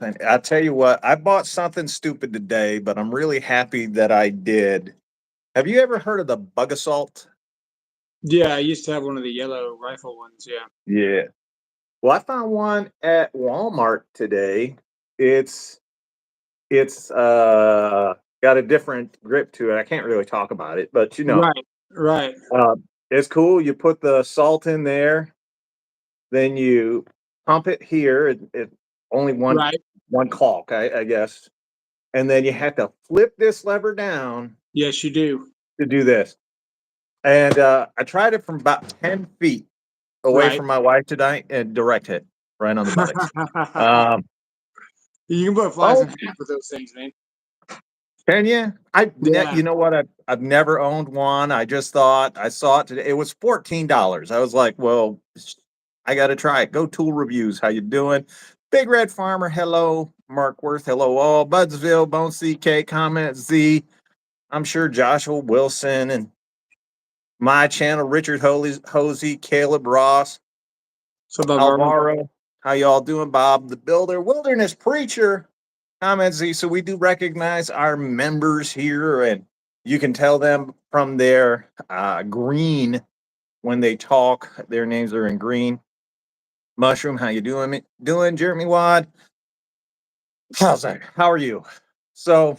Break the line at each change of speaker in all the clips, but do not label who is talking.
And I tell you what, I bought something stupid today, but I'm really happy that I did. Have you ever heard of the bug assault?
Yeah, I used to have one of the yellow rifle ones. Yeah.
Yeah. Well, I found one at Walmart today. It's it's got a different grip to it. I can't really talk about it, but
Right. Right.
uh, it's cool. You put the salt in there, then you pump it here. It only
Right.
one caulk, I guess, and then you have to flip this lever down
Yes, you do.
to do this. And I tried it from about 10 feet away
Right.
from my wife tonight, and direct hit right on the buttocks. Um,
You can put flies
oh,
in half with those things, man.
can you?
Yeah.
You know what? I've never owned one. I just thought I saw it today. It was $14. I was like, well, I got to try it. Go Tool Reviews. How you doing? Big Red Farmer. Hello, Mark Worth. Hello, all. Budsville, Bone CK, Comment Z. I'm sure Joshua Wilson and my channel, Richard Hosey, Caleb Ross,
So the
Alvaro. How y'all doing? Bob the Builder, Wilderness Preacher. Comment Z. So we do recognize our members here, and you can tell them from their green when they talk. Their names are in green. Mushroom, how you doing? Jeremy Wad. How's that? How are you? So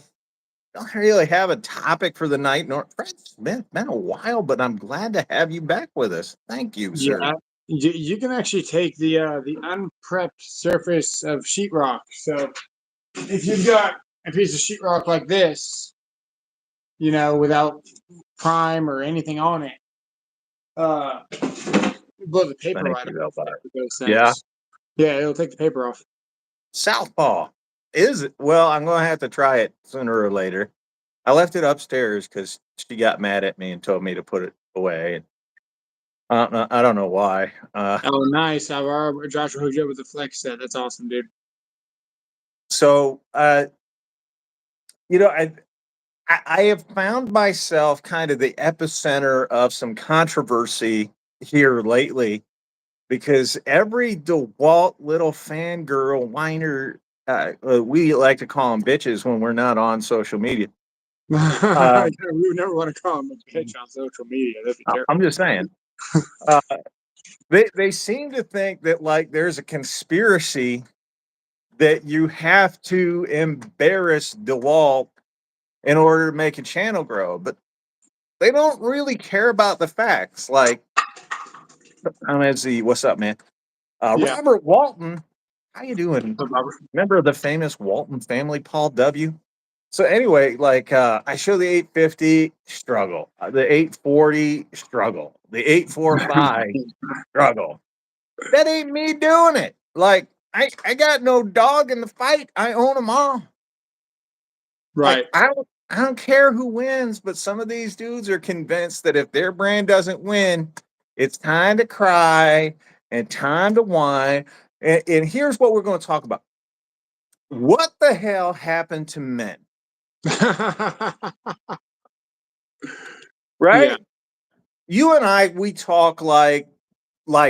don't really have a topic for the night. Nor it's been a while, but I'm glad to have you back with us. Thank you, sir.
Yeah. You can actually take the unprepped surface of sheetrock. So if you've got a piece of sheetrock like this, without prime or anything on it, uh, blow the paper
Thank
right off
you, Elvira.
with those
Yeah,
things. Yeah, it'll take the paper off.
Southpaw. Is it? Well, I'm going to have to try it sooner or later. I left it upstairs because she got mad at me and told me to put it away. I don't know why.
Oh, nice. Joshua hooked you up with the flex set. That's awesome, dude.
So, you know, I have found myself kind of the epicenter of some controversy here lately because every DeWalt little fangirl whiner, we like to call them bitches when we're not on social media.
We would never want to call him a bitch on social media. That'd be terrible.
I'm just saying. Uh, they seem to think that like there's a conspiracy that you have to embarrass DeWalt in order to make a channel grow, but they don't really care about the facts. Like, I'm at Z. What's up, man?
Yeah.
Robert Walton, how you doing?
So, Robert.
Remember the famous Walton family, Paul W? So anyway, like I show the 850 struggle, the 840 struggle, the 845 struggle. That ain't me doing it. Like I got no dog in the fight. I own them all. Like
Right.
I don't care who wins, but some of these dudes are convinced that if their brand doesn't win, it's time to cry and time to whine. And here's what we're going to talk about. What the hell happened to men?
Yeah.
Right? You and I, we talk like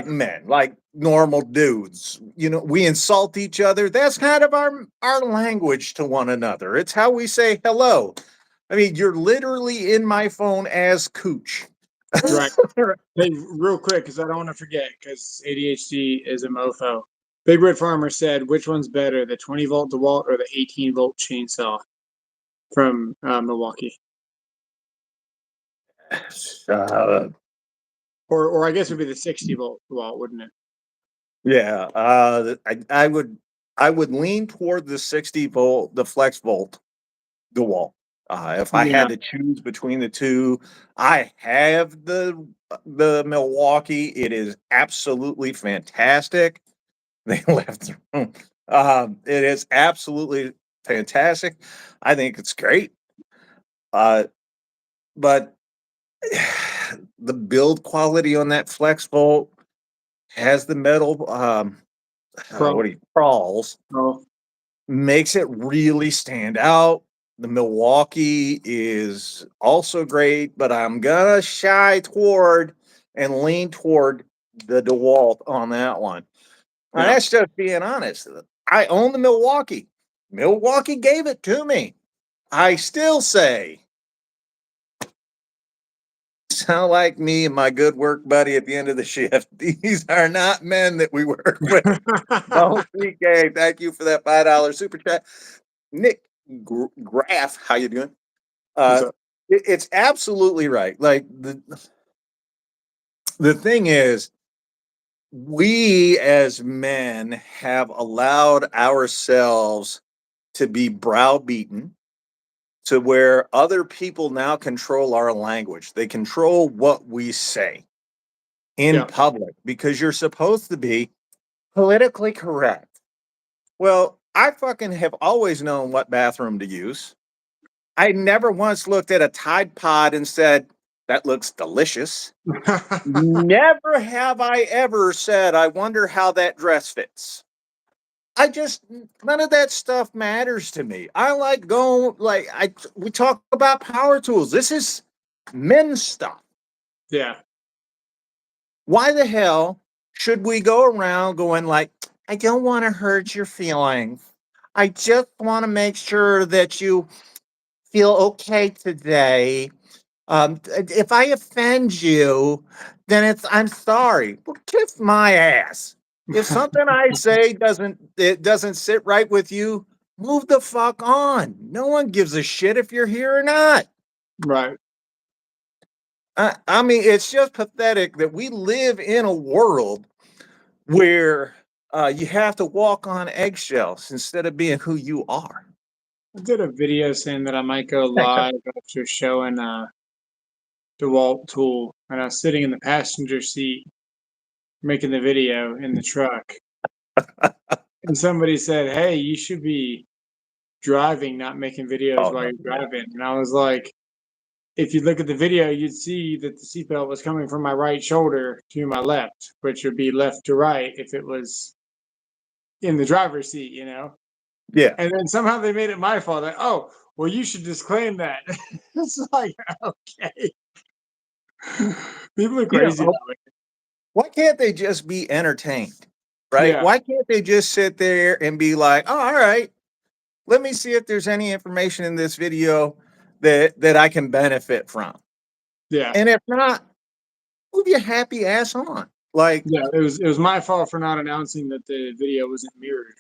men, like normal dudes. You know, we insult each other. That's kind of our language to one another. It's how we say hello. I mean, you're literally in my phone as Cooch.
Right. Hey, real quick, because I don't want to forget, because ADHD is a mofo. Big Red Farmer said, which one's better, the 20-volt DeWalt or the 18-volt chainsaw from Milwaukee?
uh,
Or I guess it would be the 60-volt DeWalt, wouldn't it?
yeah, I would lean toward the 60 volt, the flex volt, DeWalt. If I
Yeah.
had to choose between the two, I have the Milwaukee. It is absolutely fantastic. They left the room. It is absolutely fantastic. I think it's great. Uh, but the build quality on that flex volt has the metal
Pro.
what do you crawls
Pro.
makes it really stand out. The Milwaukee is also great, but I'm gonna shy toward and lean toward the DeWalt on that one. And
Yeah.
that's just being honest. I own the Milwaukee. Milwaukee gave it to me. I still say, sound like me and my good work buddy at the end of the shift. These are not men that we work with. Don't CK, thank you for that $5 super chat. Nick Graff, how you doing? It's absolutely right. Like the thing is, we as men have allowed ourselves to be browbeaten to where other people now control our language. They control what we say in public because you're supposed to be politically correct. Well, I fucking have always known what bathroom to use. I never once looked at a Tide Pod and said, that looks delicious. Never have I ever said, I wonder how that dress fits. None of that stuff matters to me. I like going, we talk about power tools. This is men's stuff.
Yeah.
Why the hell should we go around going like, I don't want to hurt your feelings. I just want to make sure that you feel okay today. If I offend you, then I'm sorry. Well, kiss my ass. If something I say doesn't sit right with you, move the fuck on. No one gives a shit if you're here or not.
Right.
I mean, it's just pathetic that we live in a world where you have to walk on eggshells instead of being who you are.
I did a video saying that I might go live after showing dewalt tool, and I was sitting in the passenger seat making the video in the truck, and somebody said, "Hey, you should be driving, not making videos while you're driving." And I was like, if you look at the video, you'd see that the seatbelt was coming from my right shoulder to my left, which would be left to right if it was in the driver's seat, you know?
Yeah.
And then somehow they made it my fault. Like, oh, well, you should disclaim that. It's like, okay. People are crazy that way.
Why can't they just be entertained? Right?
Yeah.
Why can't they just sit there and be like, oh, all right, let me see if there's any information in this video that I can benefit from.
Yeah.
And if not, move your happy ass on. Like,
yeah, it was my fault for not announcing that the video wasn't mirrored.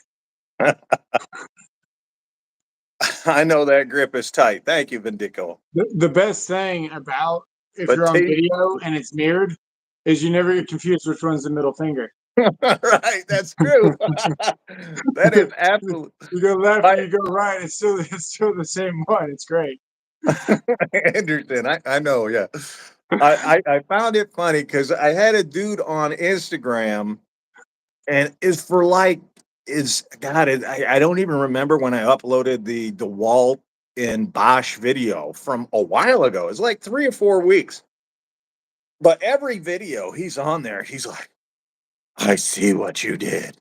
I know that grip is tight. Thank you, Vindico.
The best thing about if you're on video and it's mirrored is you never get confused which one's the middle finger.
Right, that's true. That is absolutely.
You go left, you go right. It's still the same one. It's great.
Anderson, I know, yeah. I found it funny because I had a dude on Instagram, and I don't even remember when I uploaded the DeWalt and Bosch video from a while ago. It's like 3 or 4 weeks. But every video he's on there, he's like, I see what you did.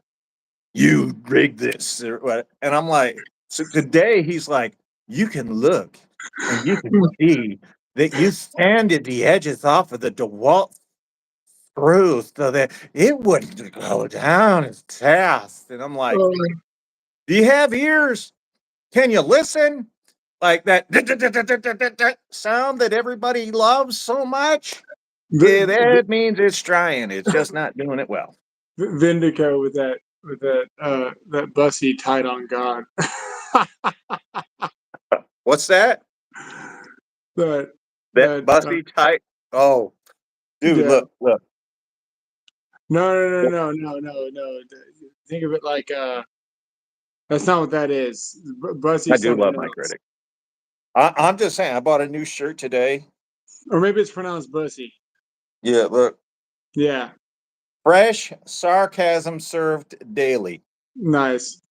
You rigged this. And I'm like, so today he's like, you can look and you can see that you sanded the edges off of the DeWalt screws so that it wouldn't go down as fast. And I'm like, do you have ears? Can you listen? Like that sound that everybody loves so much? Yeah, that means it's trying. It's just not doing it well.
Vindico with that bussy tight on God.
What's that?
That
bussy tight. Oh, dude,
yeah.
look.
No. Think of it like that's not what that is. Bussy.
I do love my critic. I'm just saying, I bought a new shirt today.
Or maybe it's pronounced bussy.
Yeah, look.
Yeah.
Fresh sarcasm served daily.
Nice.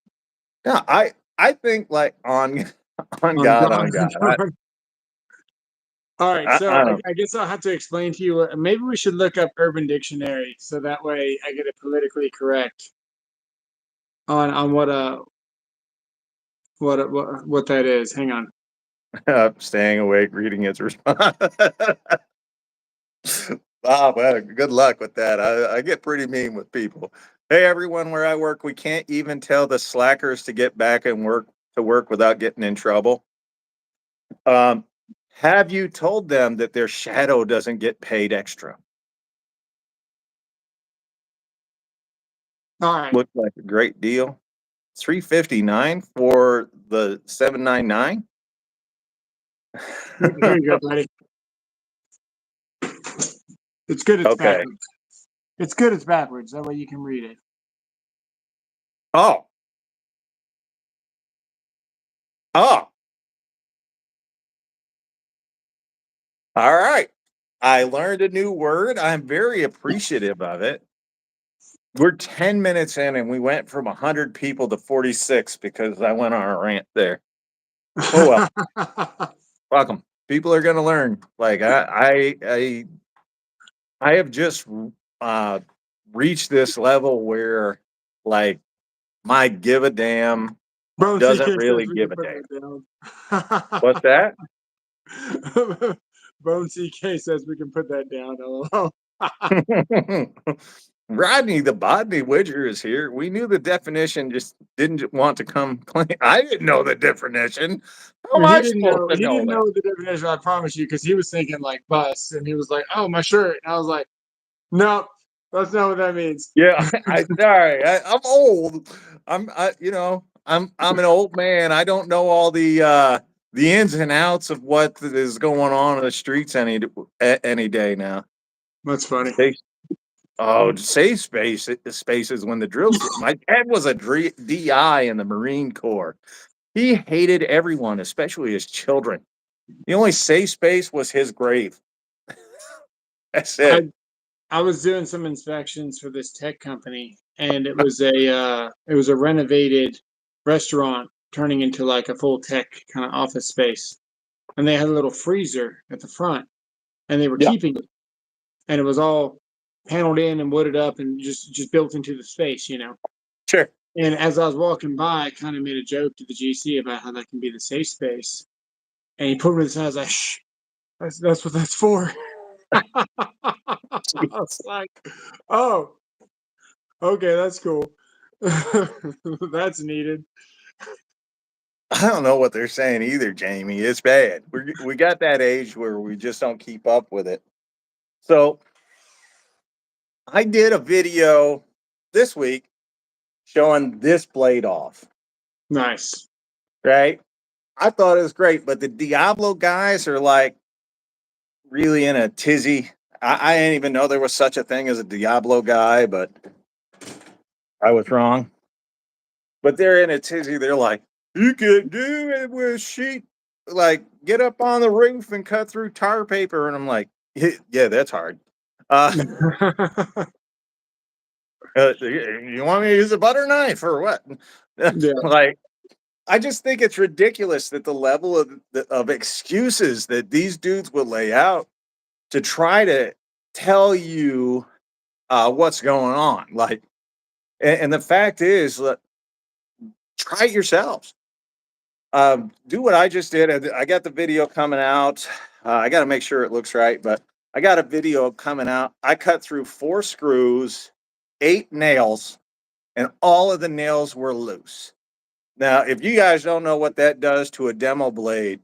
Yeah, I think like on God.
All right, so I guess I'll have to explain to you. Maybe we should look up Urban Dictionary so that way I get it politically correct on what that is. Hang on.
Staying awake, reading its response. Wow, well, good luck with that. I get pretty mean with people. Hey, everyone, where I work, we can't even tell the slackers to get back and work without getting in trouble. Um, have you told them that their shadow doesn't get paid extra?
All right.
Looks like a great deal. 359 for the 799.
Here you go, buddy. It's good. It's
Okay.
backwards. It's good. It's backwards. That way you can read it.
Oh. Oh. All right. I learned a new word. I'm very appreciative of it. We're 10 minutes in and we went from 100 people to 46 because I went on a rant there. Oh well, welcome. People are going to learn. Like I have just uh reached this level where like my give a damn
Bone
doesn't
CK says
really
we
give
can
a
put
damn. What's
that
that?
down. Bone CK says we can put that down. LOL.
Rodney the Bodney Widger is here. We knew the definition, just didn't want to come clean. I didn't know the definition. How am
He
I
didn't
supposed
know.
to
He
know
didn't
that?
know the definition. I promise you, because he was thinking like bus, and he was like, "Oh, my shirt." And I was like, "No, that's not what that means."
Yeah, I sorry. I'm old. I'm an old man. I don't know all the ins and outs of what is going on in the streets any day now.
That's funny.
They, oh, safe spaces when the drills. My dad was a DI in the Marine Corps. He hated everyone, especially his children. The only safe space was his grave. That's
I
it.
I was doing some inspections for this tech company, and it was a renovated restaurant turning into like a full tech kind of office space, and they had a little freezer at the front, and they were
Yeah,
keeping it, and it was all paneled in and wooded up and just built into the space.
sure.
And as I was walking by, I kind of made a joke to the GC about how that can be the safe space, and he put me to the side. I was like, "Shh, that's what that's for." I was like, "Oh, okay, that's cool. That's needed."
I don't know what they're saying either, Jamie. It's bad. We got that age where we just don't keep up with it. So I did a video this week showing this blade off.
Nice.
Right? I thought it was great, but the Diablo guys are like really in a tizzy. I didn't even know there was such a thing as a Diablo guy, but I was wrong. But they're in a tizzy. They're like, you could do it with sheet. Like, get up on the roof and cut through tar paper. And I'm like, yeah, that's hard. Uh, you want me to use a butter knife or what?
Yeah.
Like, I just think it's ridiculous that the level of excuses that these dudes will lay out to try to tell you what's going on. Like, and the fact is, try it yourselves. Do what I just did. I got the video coming out. I got to make sure it looks right, but I got a video coming out. I cut through 4 screws, 8 nails, and all of the nails were loose. Now, if you guys don't know what that does to a demo blade,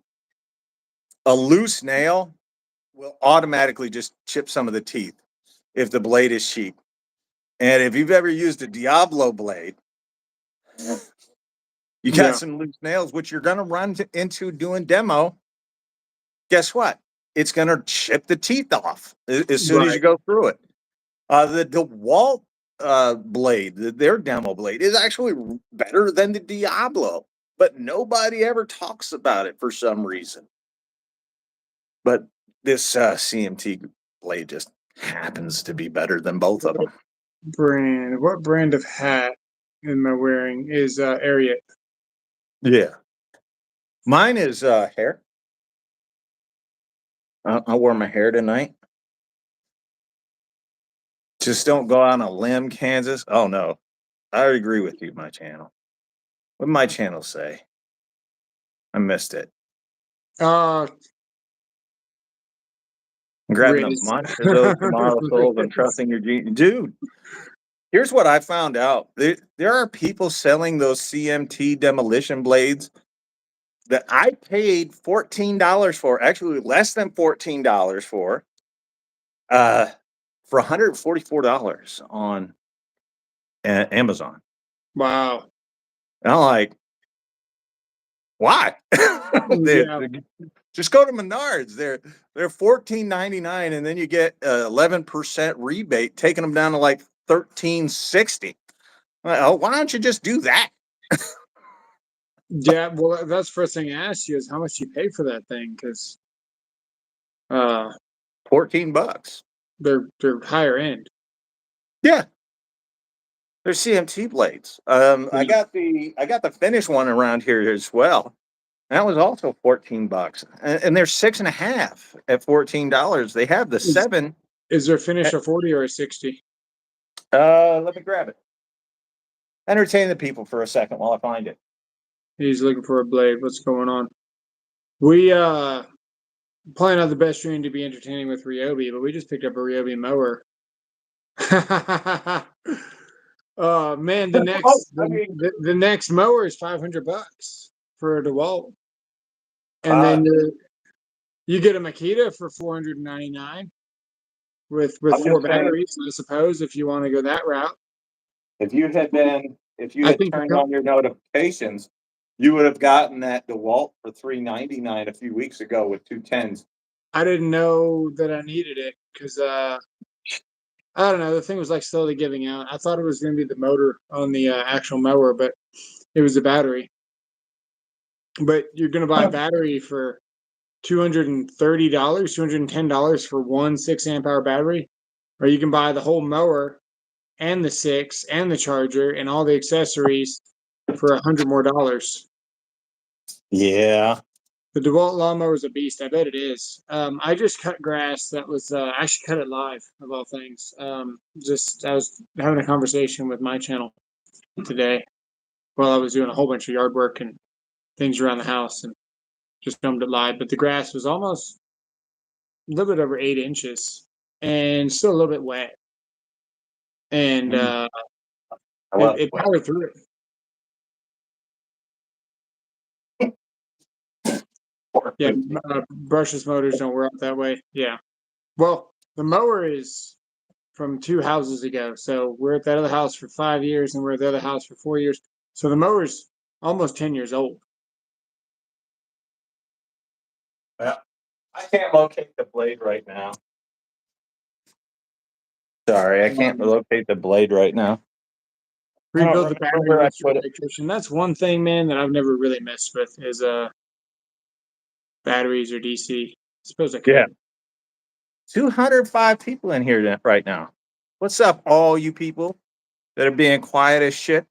a loose nail will automatically just chip some of the teeth if the blade is cheap. And if you've ever used a Diablo blade, you got
Yeah.
some loose nails, which you're going to run into doing demo. Guess what? It's going to chip the teeth off as soon as you
Right.
go through it. The dewalt blade, their demo blade, is actually better than the Diablo, but nobody ever talks about it for some reason. But this CMT blade just happens to be better than both of them.
What brand of hat am I wearing? Is Ariat.
Yeah. Mine is hair. I wore my hair tonight. Just don't go on a limb, Kansas. Oh, no. I agree with you, my channel. What did my channel say? I missed it.
Uh,
I'm grabbing a
Riz.
monster of those tomorrow souls and trusting your genius. Dude, Here's what I found out. There are people selling those CMT demolition blades that I paid $14 for, actually less than $14 uh, for $144 on Amazon.
Wow.
And I'm like, why?
Yeah.
Just go to Menards. They're $14.99, and then you get 11% rebate, taking them down to like $13.60. Oh, why don't you just do that?
Yeah. Well, that's the first thing I asked you is how much you pay for that thing because uh,
$14.
they're higher end.
Yeah, they're CMT blades. I
Yeah.
got the finished one around here as well. That was also $14, and they're 6.5 at $14. They have the
Is,
7.
is there finish a 40 or a 60?
Let me grab it. Entertain the people for a second while I find it.
He's looking for a blade. What's going on? We probably not the best stream to be entertaining with Ryobi, but we just picked up a Ryobi mower. Man, the
Oh,
next
I mean,
the next mower is $500 for a DeWalt, and
uh,
then you get a Makita for $499 with
I'm
4
just saying,
batteries. I suppose if you want to go that route,
if you
I
had
think
turned on your notifications, you would have gotten that DeWalt for $399 a few weeks ago with 210s.
I didn't know that I needed it because I don't know. The thing was like slowly giving out. I thought it was going to be the motor on the actual mower, but it was the battery. But you're going to buy a battery for $230, $210 for one 6 amp hour battery, or you can buy the whole mower and the 6 and the charger and all the accessories for $100 more.
Yeah.
The DeWalt lawnmower is a beast. I bet it is. I just cut grass. That was I actually cut it live of all things. Just I was having a conversation with my channel today while I was doing a whole bunch of yard work and things around the house and just filmed it live. But the grass was almost a little bit over 8 inches and still a little bit wet. And
I love
it
wet.
powered through it. Yeah, brushless motors don't work that way. Yeah. Well, the mower is from 2 houses ago. So we're at that other house for 5 years and we're at the other house for 4 years. So the mower's almost 10 years old.
Well, I can't locate the blade right now. Sorry, I can't locate the blade right now.
Rebuild the battery
Where I
with your
put it.
electrician. That's one thing, man, that I've never really messed with is batteries or DC. I suppose I could.
Yeah. 205 people in here right now. What's up, all you people that are being quiet as shit?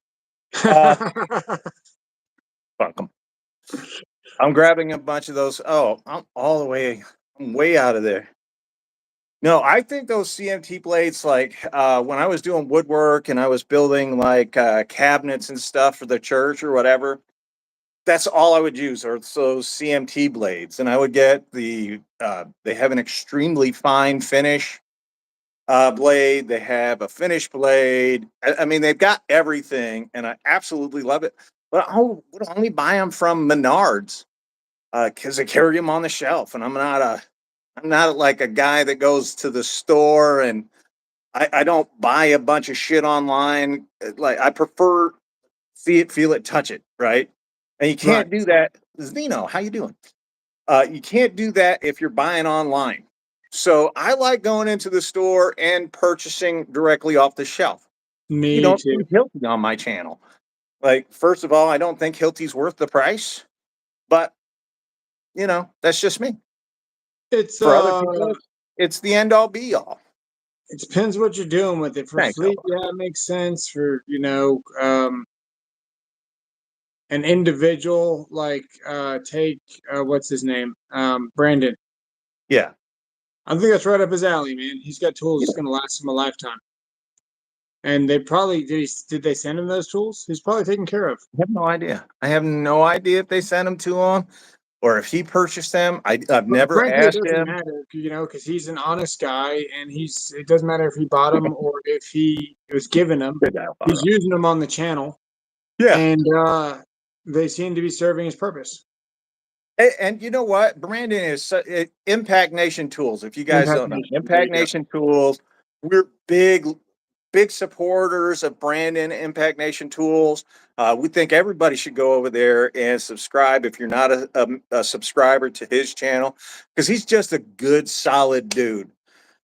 Fuck them. I'm grabbing a bunch of those. Oh, I'm way out of there. No, I think those CMT blades, like when I was doing woodwork and I was building like cabinets and stuff for the church or whatever, that's all I would use are those CMT blades. And I would get they have an extremely fine finish blade. They have a finish blade. I mean, they've got everything, and I absolutely love it. But I would only buy them from Menards because they carry them on the shelf, and I'm not like a guy that goes to the store, and I don't buy a bunch of shit online. Like I prefer see it, feel it, touch it, right? And you
Right.
can't do that. Zeno, how you doing? You can't do that if you're buying online. So I like going into the store and purchasing directly off the shelf. You
Me
don't see
too.
Hilti on my channel. Like, first of all, I don't think Hilti's worth the price, but that's just me.
It's
For other people, it's the end all be all.
it depends what you're doing with it. For
Thanks,
fleet,
Ella.
yeah, it makes sense. For an individual like take what's his name? Brandon.
Yeah.
I think that's right up his alley, man. He's got tools that's gonna last him a lifetime. And they probably did they send him those tools? He's probably taken care of.
I have no idea. I have no idea if they sent them to him or if he purchased them. I've
But
never
frankly, it
asked
doesn't
him.
matter, because he's an honest guy, and it doesn't matter if he bought them or if he was given them.
Good guy,
He's
Alvaro.
using them on the channel,
Yeah.
and they seem to be serving his purpose.
And you know what? Brandon is Impact Nation Tools. If you guys
Impact
don't know,
Nation. There you
Impact
go.
Nation Tools, we're big supporters of Brandon, Impact Nation Tools. We think everybody should go over there and subscribe if you're not a subscriber to his channel, because he's just a good, solid dude.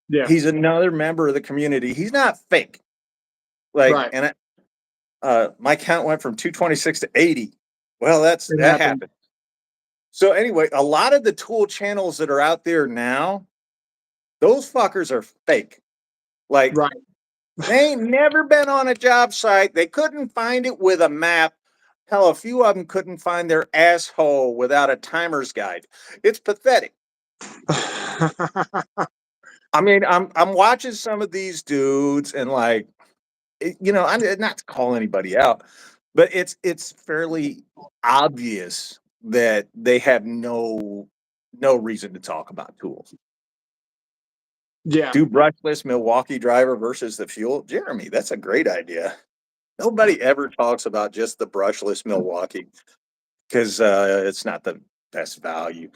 Yeah.
He's another member of the community. He's not fake. Like,
Right.
and my count went from 226 to 80. Well,
It
that
happened.
happened. So anyway, a lot of the tool channels that are out there now, those fuckers are fake. Like,
Right.
they ain't never been on a job site. They couldn't find it with a map. Hell, a few of them couldn't find their asshole without a timer's guide. It's pathetic. I mean, I'm watching some of these dudes and like, I'm not to call anybody out, but it's fairly obvious that they have no reason to talk about tools.
Yeah.
Do brushless Milwaukee driver versus the fuel. Jeremy, that's a great idea. Nobody ever talks about just the brushless Milwaukee because it's not the best value.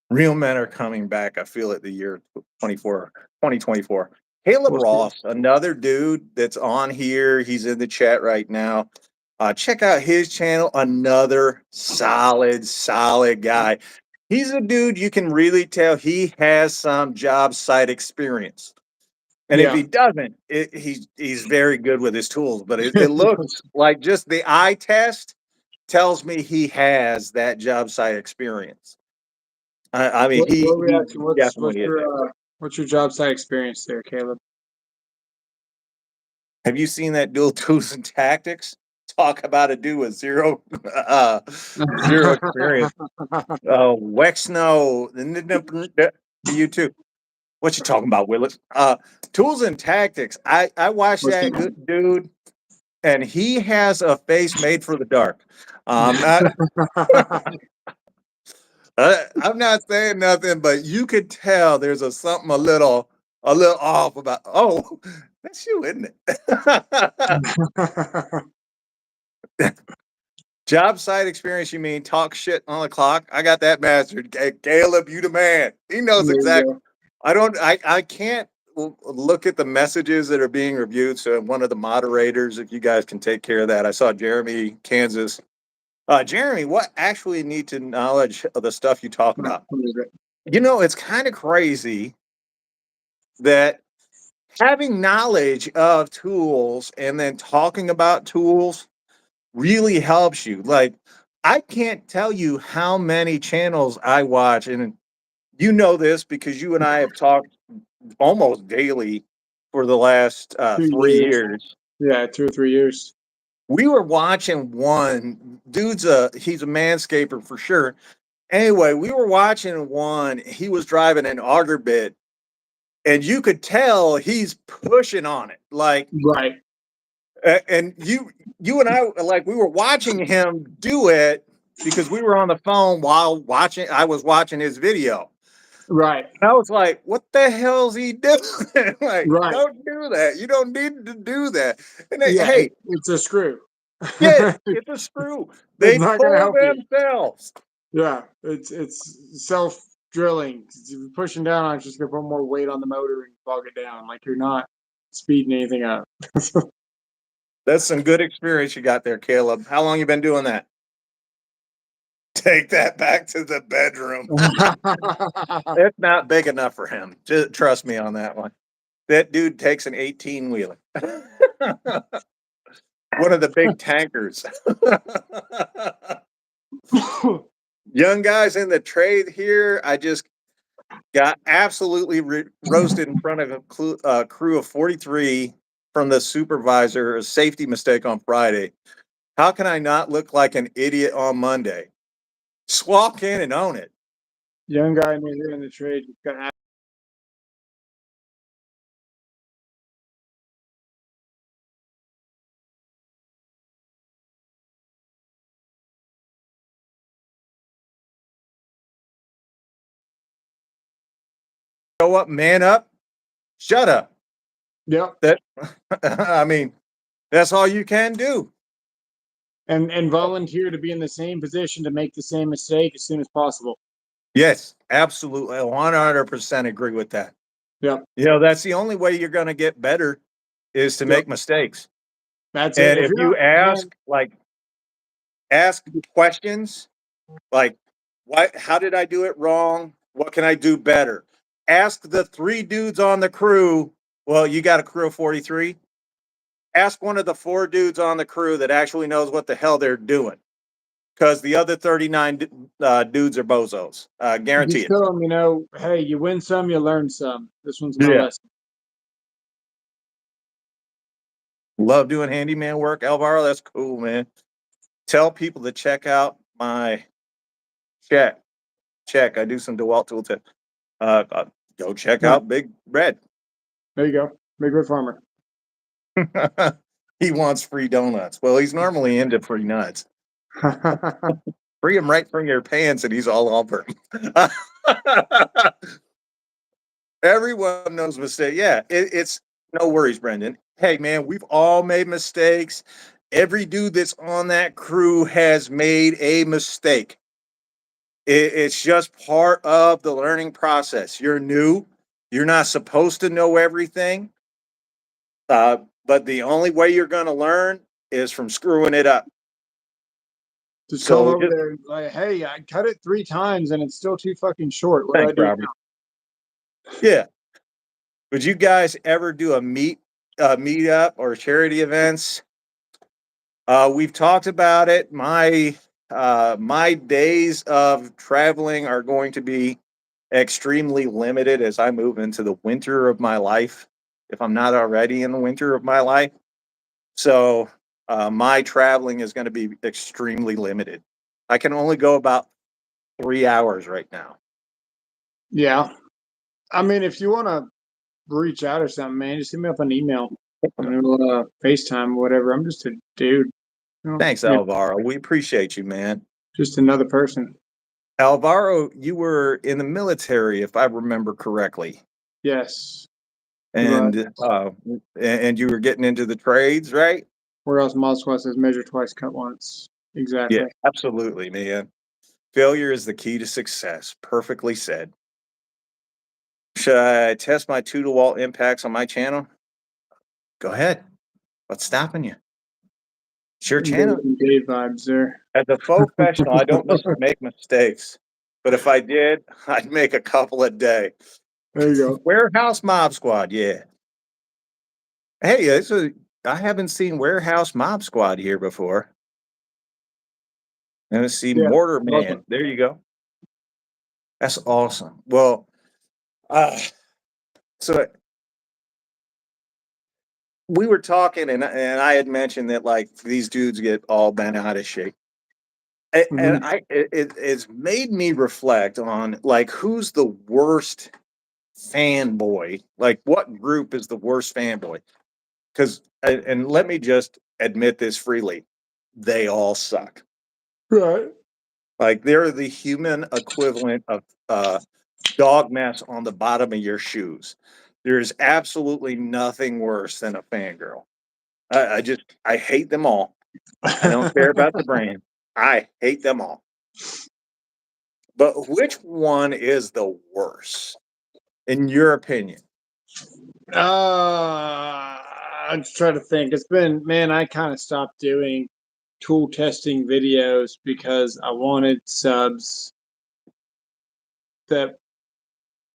Real men are coming back. I feel it the year 2024. Caleb
We'll see.
Ross, another dude that's on here. He's in the chat right now. Check out his channel. Another solid guy. He's a dude you can really tell he has some job site experience. And if
Yeah.
he doesn't, he's very good with his tools. But it looks like just the eye test tells me he has that job site experience. I mean,
What
he
reaction?
definitely is.
What's your job site experience there, Caleb?
Have you seen that dual tools and tactics? Talk about a dude with zero experience. Wexno, you too. What you talking about, Willis? Tools and tactics. I watched that dude, and he has a face made for the dark. Not, I'm not saying nothing, but you could tell there's something a little off about. Oh, that's you, isn't it? Job site experience, you mean talk shit on the clock? I got that mastered. Caleb, you the man. He knows
There you
exactly.
go.
I can't look at the messages that are being reviewed. So one of the moderators, if you guys can take care of that. I saw Jeremy, Kansas. Jeremy, what actually need to knowledge of the stuff you talk about? It's kind of crazy that having knowledge of tools and then talking about tools really helps you. Like, I can't tell you how many channels I watch, and you know this because you and I have talked almost daily for the last 3 years.
Yeah, 2 or 3 years.
We were watching one dude's he's a manscaper for sure. Anyway, we were watching one. He was driving an auger bit, and you could tell he's pushing on it, like
Right.
and you and I, like, we were watching him do it because we were on the phone while I was watching his video.
Right.
And I was like, what the hell's he doing? Like,
Right.
don't do that. You don't need to do that. And
Yeah,
hey,
it's a screw.
it's a screw.
It's
They
not going to
pull
help you.
themselves.
Yeah, it's self drilling. If you're pushing down on it, it's just gonna put more weight on the motor and bog it down. Like you're not speeding anything up.
That's some good experience you got there, Caleb. How long you been doing that? Take that back to the bedroom. It's not big enough for him. Just trust me on that one. That dude takes an 18 wheeler. One of the big tankers. Young guys in the trade here. I just got absolutely roasted in front of a crew of 43 from the supervisor. A safety mistake on Friday. How can I not look like an idiot on Monday? Just walk in and own it.
Young guy in the trade got
Show up, man up, shut up.
Yep.
That I mean, that's all you can do.
And volunteer to be in the same position to make the same mistake as soon as possible.
Yes, absolutely. I 100% agree with that.
Yep.
That's the only way you're going to get better is to
Yep.
make mistakes.
That's it.
And
If
if
you're
you
not, man,
ask questions like, how did I do it wrong? What can I do better? Ask the 3 dudes on the crew. Well, you got a crew of 43. Ask one of the 4 dudes on the crew that actually knows what the hell they're doing. Because the other 39 dudes are bozos. Guarantee
just
it.
tell them, hey, you win some, you learn some. This one's my
Yeah.
lesson.
Love doing handyman work, Alvaro. That's cool, man. Tell people to check out my check. I do some DeWalt tool tips. Go check
Right.
out Big Red.
There you go. Big Red Farmer.
He wants free donuts. Well, he's normally into free nuts. Free him right from your pants, and he's all over him. Everyone knows mistake. Yeah, it's no worries, Brendan. Hey, man, we've all made mistakes. Every dude that's on that crew has made a mistake. It's just part of the learning process. You're new. You're not supposed to know everything. But the only way you're going to learn is from screwing it up.
Just come
So
over there and like, hey, I cut it 3 times and it's still too fucking short. What do I
thanks,
do
Robert.
now?
Yeah. Would you guys ever do a meetup or charity events? We've talked about it. My days of traveling are going to be extremely limited as I move into the winter of my life, if I'm not already in the winter of my life. So my traveling is going to be extremely limited. I can only go about 3 hours right now.
Yeah. I mean, if you want to reach out or something, man, just hit me up on email and we'll FaceTime or whatever. I'm just a dude.
Thanks,
Yeah,
Alvaro. We appreciate you, man.
just another person.
Alvaro, you were in the military, if I remember correctly,
Yes. But
and you were getting into the trades, right?
where else Mod Squad says measure twice, cut once.
Yeah,
Exactly.
absolutely, man. Failure is the key to success. Perfectly said. Should I test my 2 DeWalt impacts on my channel? Go ahead. What's stopping you? It's your channel.
Dave vibes there.
As a professional, I don't make mistakes. But if I did, I'd make a couple a day.
There you go.
Warehouse Mob Squad, yeah. Hey, I haven't seen Warehouse Mob Squad here before. And I see
Yeah.
Mortar
Welcome.
Man. There you go. That's awesome. Well, so we were talking, and I had mentioned that like these dudes get all bent out of shape, and it's made me reflect on like who's the worst fanboy. Like, what group is the worst fanboy? Because, and let me just admit this freely, they all suck.
Right.
Like, they're the human equivalent of dog mess on the bottom of your shoes. There's absolutely nothing worse than a fangirl. I hate them all. I don't care about the brand. I hate them all. But which one is the worst, in your opinion?
I'm trying to think. It's been, man, I kind of stopped doing tool testing videos because I wanted subs that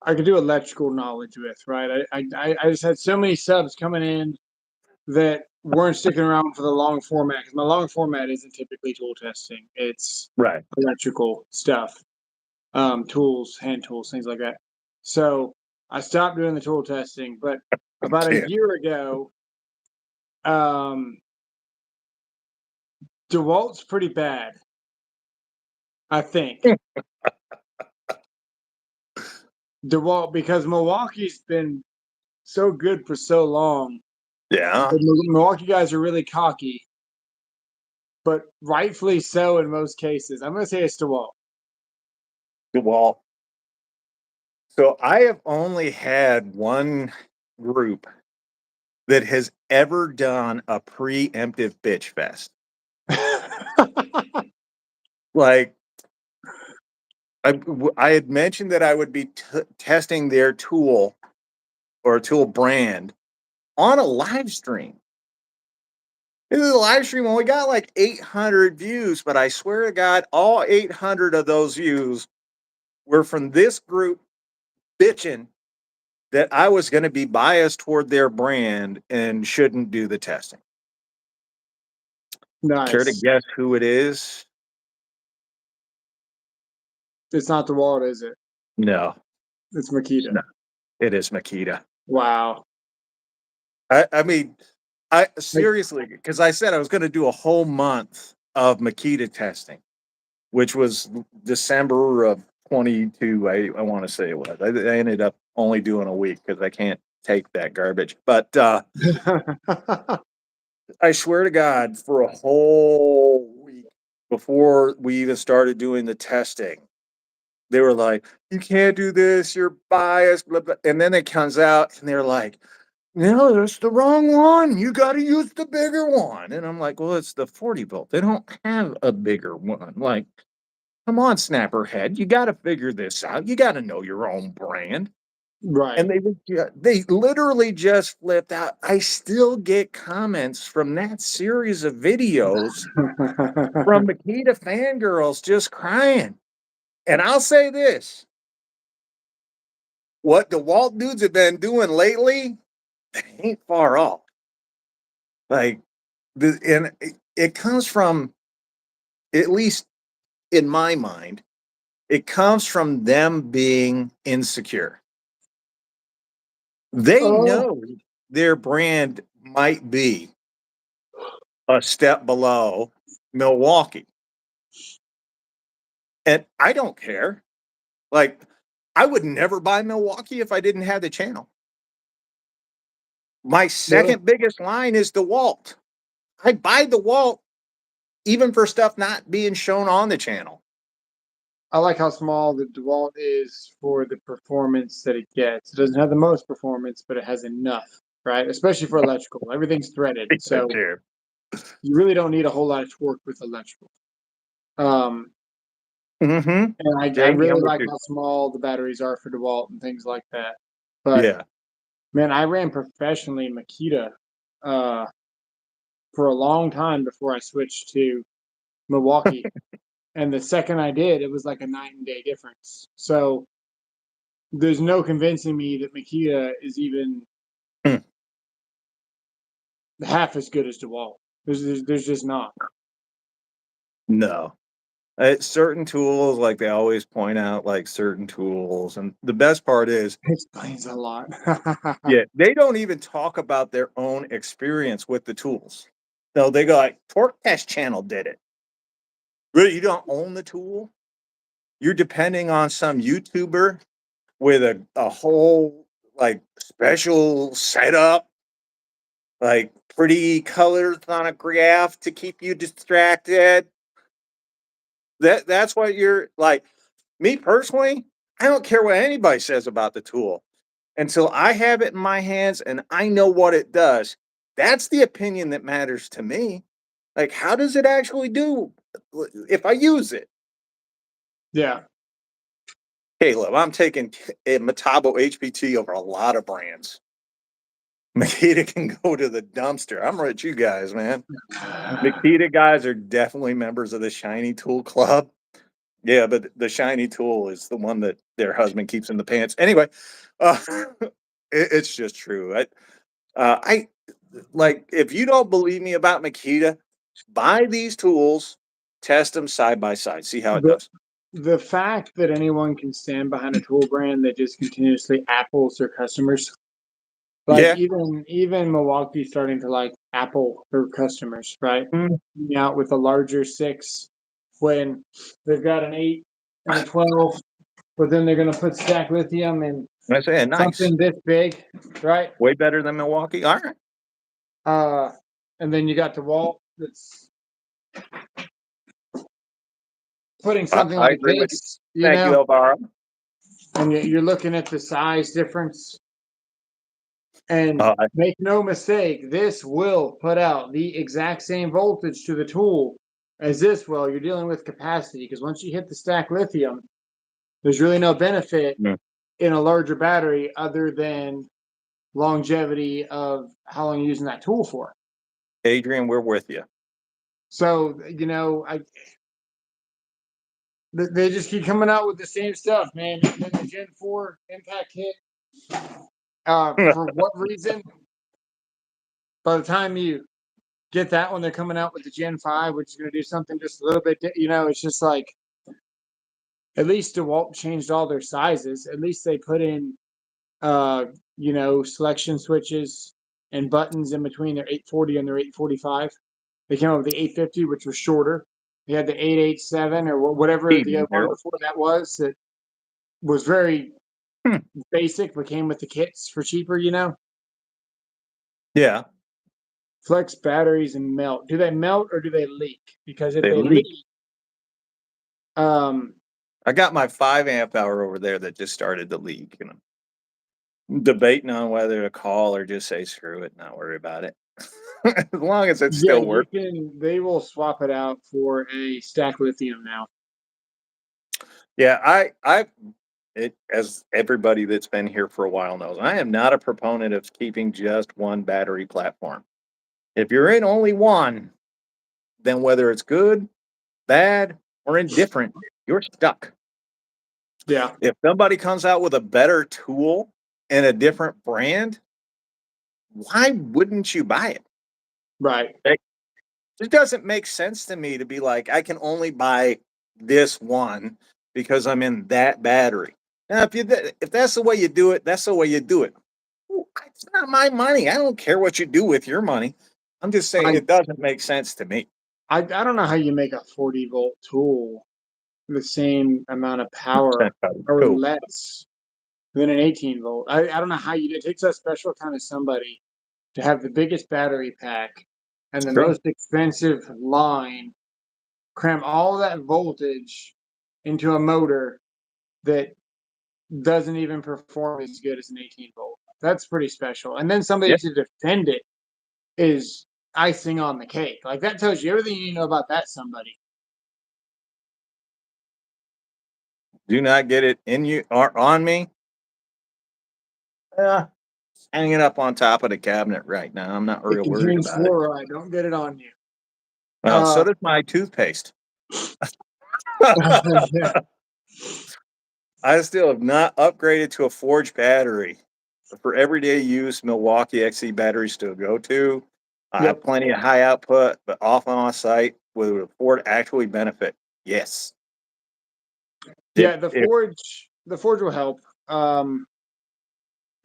I could do electrical knowledge with, right? I just had so many subs coming in that weren't sticking around for the long format because my long format isn't typically tool testing. It's
Right.
electrical stuff, tools, hand tools, things like that. So I stopped doing the tool testing, but about a year ago, DeWalt's pretty bad, I think. DeWalt, because Milwaukee's been so good for so long.
Yeah.
The Milwaukee guys are really cocky, but rightfully so in most cases. I'm going to say it's DeWalt.
DeWalt. So I have only had one group that has ever done a preemptive bitch fest. Like I had mentioned that I would be testing their tool or tool brand on a live stream. This is a live stream only got like 800 views, but I swear to God, all 800 of those views were from this group bitching that I was going to be biased toward their brand and shouldn't do the testing. Care to
Nice.
guess who it is?
It's not dewalt, is it?
No,
It's Makita.
no, it is Makita.
Wow.
I mean, I
Like,
seriously, because I said I was going to do a whole month of Makita testing, which was December of 22. I want to say it was. I ended up only doing a week because I can't take that garbage. But I swear to God, for a whole week before we even started doing the testing, they were like, "You can't do this. You're biased." Blah, blah. And then it comes out, and they're like, "No, that's the wrong one. You got to use the bigger one." And I'm like, "Well, it's the 40 volt. They don't have a bigger one. Like, come on, Snapperhead. You got to figure this out. You got to know your own brand."
right.
And they literally just flipped out. I still get comments from that series of videos from Makita fangirls just crying. And I'll say this: what the Walt dudes have been doing lately ain't far off. Like, and it comes from, at least in my mind, it comes from them being insecure. They
Oh,
know their brand might be a step below Milwaukee. And I don't care. Like, I would never buy Milwaukee if I didn't have the channel. My
really?
second biggest line is DeWalt. I buy DeWalt even for stuff not being shown on the channel.
I like how small the dewalt is for the performance that it gets. It doesn't have the most performance, but it has enough, right? Especially for electrical. Everything's threaded, so you really don't need a whole lot of torque with electrical. Um,
Mm-hmm.
and I
Jamie,
really
I'm with
like
you.
how small the batteries are for DeWalt and things like that. But
Yeah.
man, I ran professionally in Makita uh, for a long time before I switched to Milwaukee. And the second I did, it was like a night and day difference. So there's no convincing me that Makita is even
Hmm.
half as good as DeWalt. There's just not.
No. Certain tools, like they always point out, like certain tools. And the best part is,
It explains a lot.
yeah, they don't even talk about their own experience with the tools. No, they go like, Torque Test Channel did it. Really, you don't own the tool. You're depending on some YouTuber with a whole like special setup, like pretty colors on a graph to keep you distracted. That's what you're like. Me personally, I don't care what anybody says about the tool until I have it in my hands and I know what it does. That's the opinion that matters to me. Like, how does it actually do if I use it?
Yeah.
Caleb, I'm taking a Metabo HPT over a lot of brands. Makita can go to the dumpster. I'm with you guys, man. Makita guys are definitely members of the Shiny Tool Club. Yeah, but the shiny tool is the one that their husband keeps in the pants. Anyway, uh, it's just true. I like, if you don't believe me about Makita, buy these tools, test them side by side, see how it
The
does.
the fact that anyone can stand behind a tool brand that just continuously apples their customers, like
Yeah.
even Milwaukee's starting to like Apple their customers, right?
Mm.
Coming out with a larger 6 when they've got an 8 and a 12, but then they're gonna put stack lithium and
I say nice,
something this big, right?
way better than Milwaukee. All right,
Uh, and then you got DeWalt that's putting something
I
like
agree with you.
this, you
Thank you,
know.
Elvira.
and you're looking at the size difference. And
I-
make no mistake, this will put out the exact same voltage to the tool as this will. You're dealing with capacity because once you hit the stack lithium, there's really no benefit
Mm.
in a larger battery other than longevity of how long you're using that tool for.
Adrian, we're with you.
So, they just keep coming out with the same stuff, man. And then the Gen 4 impact hit. For what reason? By the time you get that one, they're coming out with the Gen 5, which is going to do something just a little bit, it's just like, at least DeWalt changed all their sizes. At least they put in, selection switches and buttons in between their 840 and their 845. They came up with the 850, which was shorter. They had the 887 or whatever the one before that was. That was very basic, but came with the kits for cheaper,
Yeah.
Flex batteries and melt. Do they melt or do they leak? Because if
They
they
leak.
leak,
I got my 5 amp hour over there that just started to leak. I'm debating on whether to call or just say screw it, not worry about it. As long as it's still working.
they will swap it out for a stack lithium now.
Yeah, as everybody that's been here for a while knows, I am not a proponent of keeping just one battery platform. If you're in only one, then whether it's good, bad, or indifferent, you're stuck.
Yeah.
If somebody comes out with a better tool and a different brand, why wouldn't you buy it?
Right.
It doesn't make sense to me to be like, I can only buy this one because I'm in that battery. Now, if that's the way you do it, that's the way you do it. It's not my money. I don't care what you do with your money. I'm just saying it doesn't make sense to me.
I don't know how you make a 40-volt tool the same amount of power or less than an 18-volt. I don't know how it takes a special kind of somebody to have the biggest battery pack and the most expensive line, cram all that voltage into a motor that doesn't even perform as good as an 18-volt. That's pretty special. And then somebody to defend it is icing on the cake. Like, that tells you everything you need to know about that somebody.
Do not get it in you or on me. Hanging up on top of the cabinet right now. I'm not real worried about
fluoride. Don't get it on you.
Well, so does my toothpaste.
Yeah.
I still have not upgraded to a Forge battery. For everyday use, Milwaukee XE batteries still go to. I have plenty of high output, but off on site, would Ford actually benefit? Yes.
Yeah, the Forge will help.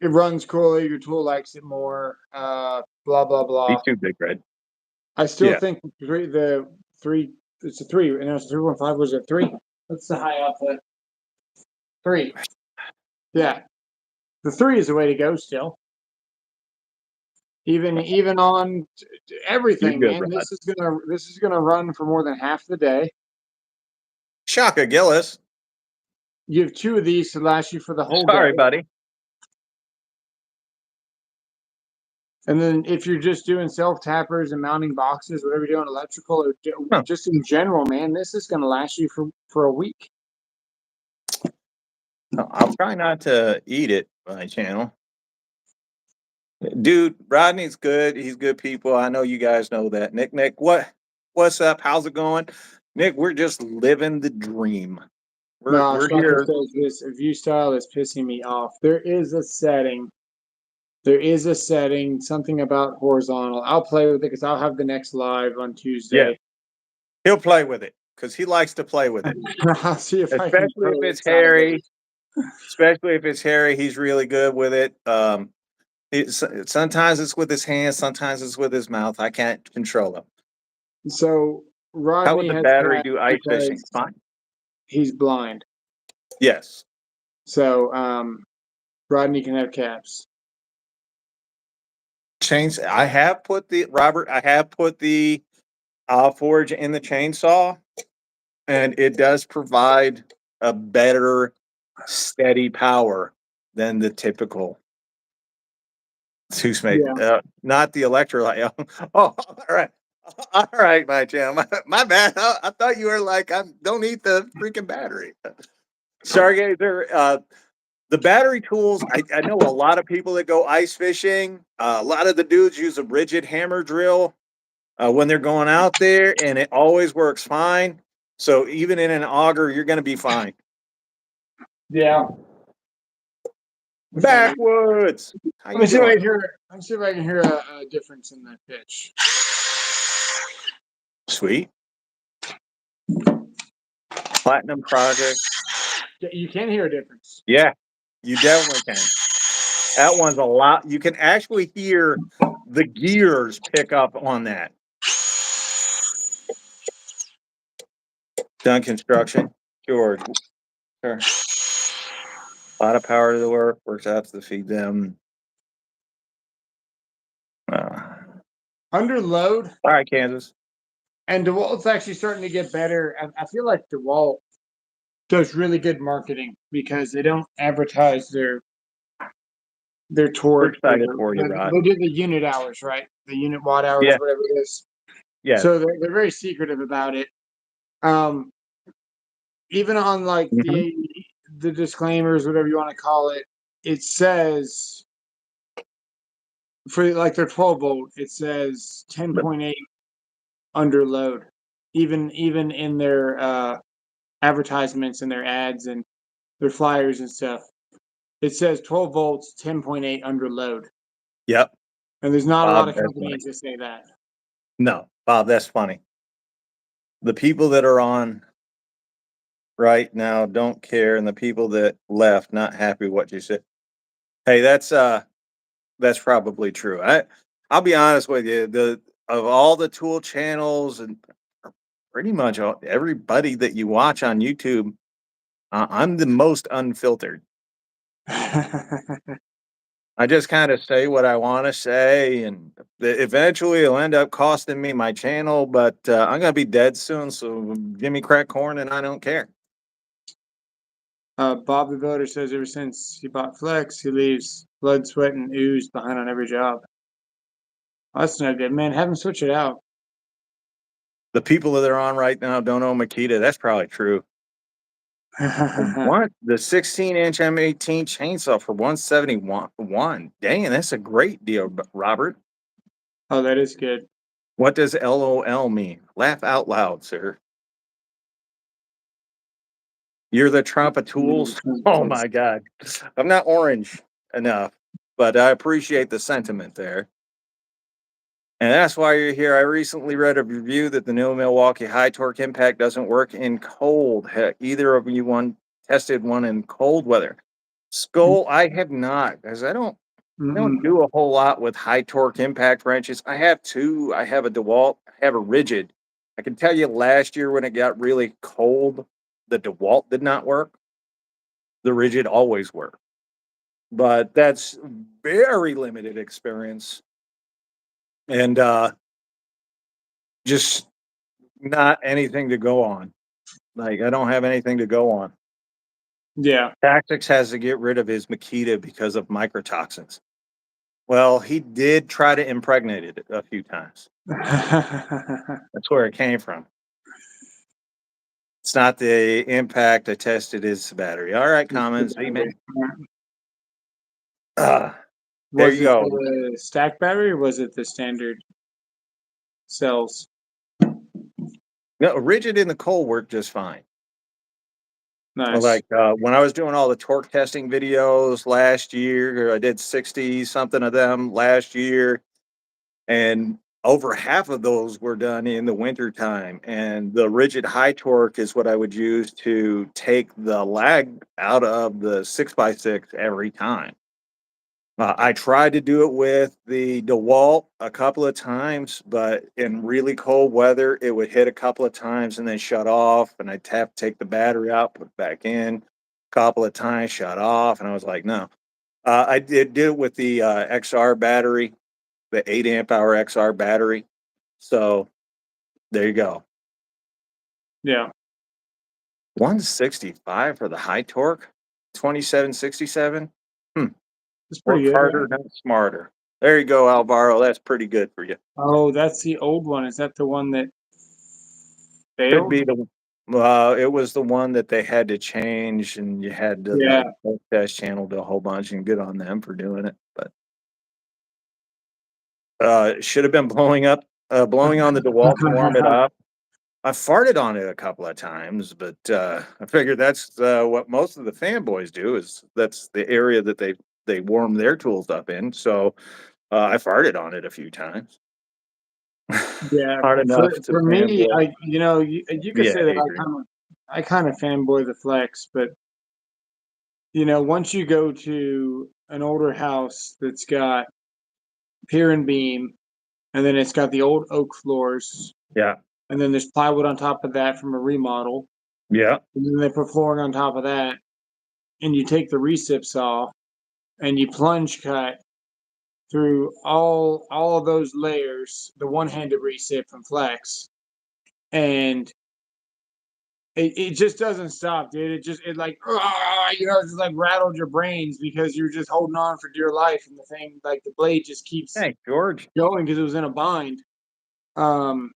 It runs cooler, your tool likes it more, blah blah blah.
Me too, Big Red.
I still think the three it's a 3, and it's 315 was a 3. What's the high output? 3. Yeah. The 3 is the way to go still. Even on everything,
good,
man.
Rod.
This is gonna run for more than half the day.
Shaka Gillis.
You have 2 of these to last you for the whole day.
Sorry, buddy.
And then if you're just doing self-tappers and mounting boxes, whatever you're doing, electrical or just in general, man, this is going to last you for a week.
I'll try not to eat it on my channel. Dude, Rodney's good. He's good people. I know you guys know that. Nick, what's up? How's it going? Nick, we're just living the dream. We're here.
This view style is pissing me off. There is a setting. Something about horizontal. I'll play with it because I'll have the next live on Tuesday.
Yeah. He'll play with it because he likes to play with it.
I'll see if
Especially if it's hairy. Especially if it's hairy, he's really good with it. Sometimes it's with his hands, sometimes it's with his mouth. I can't control him.
So Rodney,
how would the battery do ice fishing? Fine.
He's blind.
Yes.
So Rodney can have caps.
Chains. I have put the Forge in the chainsaw, and it does provide a better steady power than the typical Toothmate.
Yeah.
Not the electrolyte. Oh, all right, my jam. My bad. I thought you were like, I don't eat the freaking battery. Sorry, guys. The battery tools. I know a lot of people that go ice fishing. A lot of the dudes use a rigid hammer drill when they're going out there, and it always works fine. So even in an auger, you're going to be fine.
Yeah.
Backwoods. How
Let
you
me see if I
doing?
can hear. Let me see if I can hear a difference in that pitch.
Sweet. Platinum project.
You can hear a difference.
Yeah, you definitely can. That one's a lot. You can actually hear the gears pick up on that. Done construction. George. Sure. A lot of power to the work. Works out to feed them.
Under load,
All right, Kansas.
and DeWalt's actually starting to get better. I feel like DeWalt does really good marketing because they don't advertise their
We're
torque.
excited for you, Rod.
They do the unit hours, right? The unit watt hours,
Yeah.
whatever it is.
Yeah.
So they're very secretive about it. Even on like the disclaimers, whatever you want to call it, it says for like their 12 volt, it says 10.8 under load. Even in their advertisements and their ads and their flyers and stuff, it says 12 volts, 10.8 under load.
Yep.
And there's not a
Bob,
lot of
that's
companies that say that.
No, Bob, that's funny. The people that are on right now don't care, and the people that left not happy with what you said. Hey, that's probably true. I'll be honest with you. Of all the tool channels and pretty much everybody that you watch on YouTube, I'm the most unfiltered. I just kind of say what I want to say, and eventually it'll end up costing me my channel. But I'm gonna be dead soon, so give me crack corn, and I don't care.
Bob the Builder says ever since he bought Flex, he leaves blood, sweat, and ooze behind on every job. Oh, that's no good, man. Have him switch it out.
The people that are on right now don't own Makita. That's probably true. What? The 16-inch M18 chainsaw for 171. Dang, that's a great deal, Robert.
Oh, that is good.
What does LOL mean? Laugh out loud, sir. You're the Trump of tools? Oh my God. I'm not orange enough, but I appreciate the sentiment there. And that's why you're here. I recently read a review that the new Milwaukee high torque impact doesn't work in cold. Heck, either of you tested one in cold weather. Skull, I have not, because I don't do a whole lot with high torque impact wrenches. I have two. I have a DeWalt. I have a rigid. I can tell you last year when it got really cold, the DeWalt did not work. The rigid always worked. But that's very limited experience. And just not anything to go on. Like, I don't have anything to go on.
Yeah.
Tactics has to get rid of his Makita because of microtoxins. Well, he did try to impregnate it a few times. That's where it came from. It's not the impact. I tested his battery. All right, comments. Amen. There
Was
you
it
go.
the stack battery or was it the standard cells?
No, rigid in the cold worked just fine.
Nice.
Like when I was doing all the torque testing videos last year, I did 60 something of them last year, and over half of those were done in the winter time. And the rigid high torque is what I would use to take the lag out of the 6x6 every time. I tried to do it with the DeWalt a couple of times, but in really cold weather, it would hit a couple of times and then shut off. And I'd have to take the battery out, put it back in a couple of times, shut off. And I was like, no. I did do it with the XR battery, the 8 amp hour XR battery. So there you go.
Yeah.
165 for the high torque. 2767.
It's pretty
Work
good,
harder,
right?
not smarter. There you go, Alvaro. That's pretty good for you.
Oh, that's the old one. Is that the one that
Could
failed?
be the it was the one that they had to change, and you had to
Yeah.
test channel to a whole bunch, and good on them for doing it. But it should have been blowing on the DeWalt to warm it up. I farted on it a couple of times, but I figured that's what most of the fanboys do. Is that's the area that they warm their tools up in. So I farted on it a few times.
Yeah,
Hard enough to
for me,
fanboy.
you could
Yeah,
say that
Adrian.
I kind of fanboy the Flex, but once you go to an older house that's got pier and beam, and then it's got the old oak floors,
Yeah,
and then there's plywood on top of that from a remodel,
yeah.
and then they put flooring on top of that, and you take the recips off and you plunge cut through all of those layers, the one-handed recip from Flex, and it just doesn't stop, dude. It like it just like rattled your brains because you're just holding on for dear life, and the thing like the blade just keeps
Hey, George.
going because it was in a bind. Um,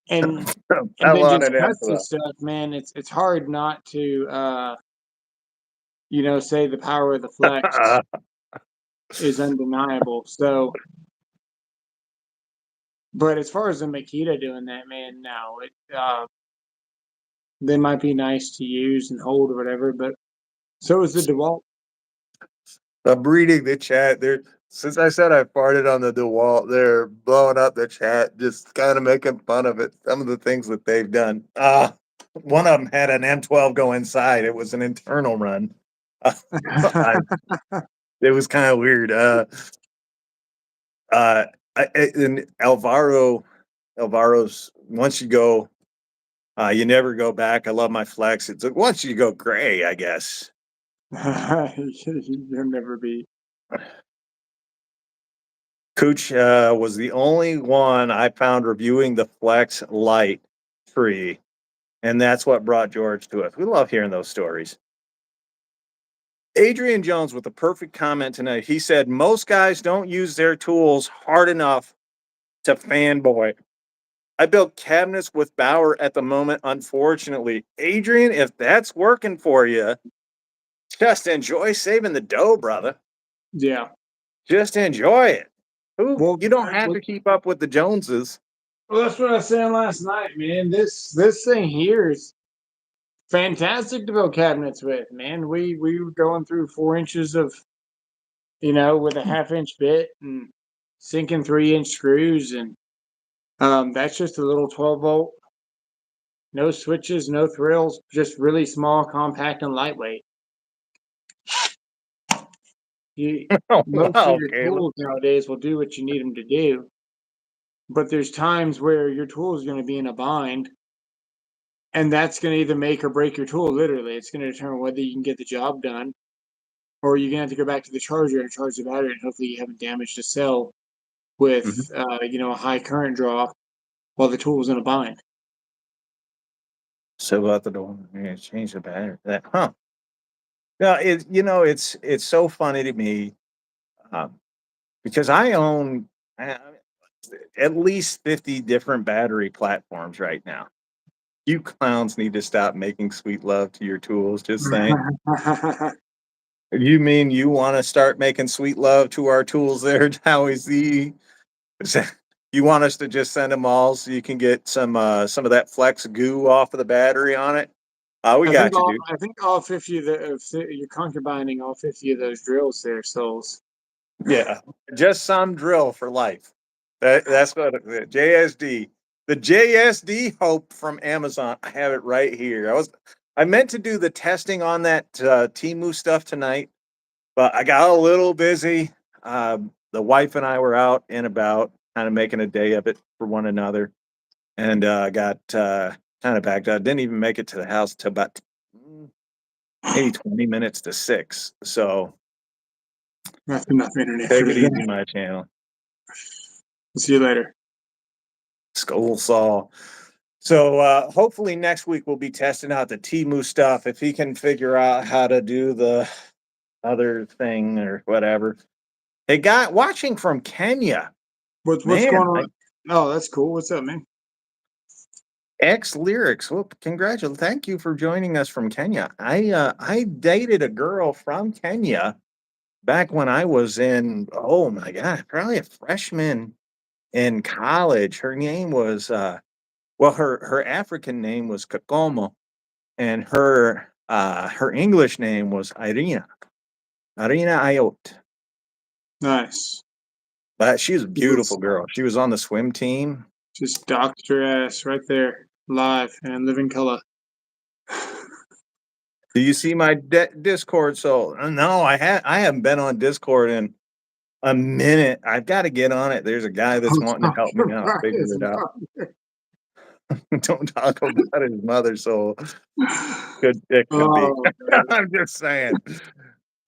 and
I
then
wanted
just
him
cuts and stuff, man. It's hard not to say the power of the Flex
to.
is undeniable. So, but as far as the Makita doing that, man, no, they might be nice to use and hold or whatever, but so is the DeWalt.
I'm reading the chat. There, since I said I farted on the DeWalt, they're blowing up the chat, just kind of making fun of it. Some of the things that they've done. One of them had an M12 go inside. It was an internal run. I, it was kind of weird. And Alvaro's once you go, you never go back. I love my Flex. It's like once you go gray, I guess.
You'll never be.
Cooch was the only one I found reviewing the Flex Light tree, and that's what brought George to us. We love hearing those stories. Adrian Jones with a perfect comment tonight. He said, most guys don't use their tools hard enough to fanboy. I built cabinets with Bauer at the moment, unfortunately. Adrian, if that's working for you, just enjoy saving the dough, brother.
Yeah.
Just enjoy it.
Well,
You don't have to keep up with the Joneses.
that's what I was saying last night, man. This thing here is fantastic to build cabinets with, man. We were going through 4 inches of, with a half-inch bit and sinking 3-inch screws, and that's just a little 12-volt, no switches, no thrills, just really small, compact, and lightweight. You
Oh,
Most of
wow,
your
Caleb.
tools nowadays will do what you need them to do, but there's times where your tool is going to be in a bind, and that's going to either make or break your tool. Literally, it's going to determine whether you can get the job done, or you're going to have to go back to the charger and charge the battery, and hopefully you haven't damaged the cell with
Mhm.
a high current draw while the tool is in a bind.
So out the door, yeah, change the battery. Huh? No, it's so funny to me um, because I own uh, at least 50 different battery platforms right now. You clowns need to stop making sweet love to your tools. Just saying. You mean you want to start making sweet love to our tools there, Howie Z? You want us to just send them all so you can get some of that flex goo off of the battery on it? We got you, dude.
I think all 50 of you're concubining all 50 of those drills there, souls.
Yeah, just some drill for life. That's what the JSD, the JSD Hope from Amazon. I have it right here. I meant to do the testing on that Temu stuff tonight, but I got a little busy. The wife and I were out and about, kind of making a day of it for one another, and got kind of backed up. Didn't even make it to the house till about maybe 20 minutes to 6. So
That's enough internet for
take it
today.
easy, my channel.
See you later.
Skull saw. So hopefully next week we'll be testing out the Temu stuff. If he can figure out how to do the other thing or whatever. Hey, guy watching from Kenya.
What's
Man,
going on? Oh, that's cool. What's up, man?
X lyrics. Well, congratulations. Thank you for joining us from Kenya. I dated a girl from Kenya back when I was in, oh my God, probably a freshman in college. Her name was well, her African name was Kakomo, and her English name was Irina Ayot.
Nice.
But she's a beautiful girl. She was on the swim team.
Just docked your ass right there, live and living color.
Do you see my Discord? So no, I haven't been on Discord in a minute. I've got to get on it. There's a guy that's wanting to help me out, figure it out. Don't talk about his mother, so it could be.
Oh,
I'm just saying.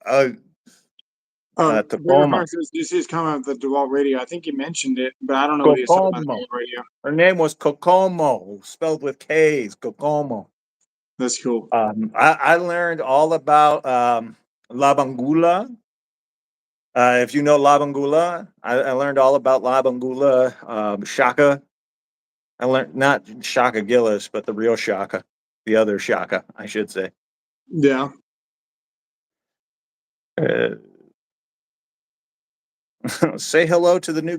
Uh,
Bigger
Tacoma.
Fire says, "Do you see his comment of the DeWalt radio?" I think you mentioned it, but I don't know what he was talking about the
Kokomo.
DeWalt radio.
Her name was Kokomo, spelled with K's. Kokomo.
That's cool.
I learned all about Labangula. If you know Labangula, I learned all about Labangula, Shaka. I learned not Shaka Gillis, but the real Shaka, the other Shaka, I should say.
Yeah.
Uh, say hello to the new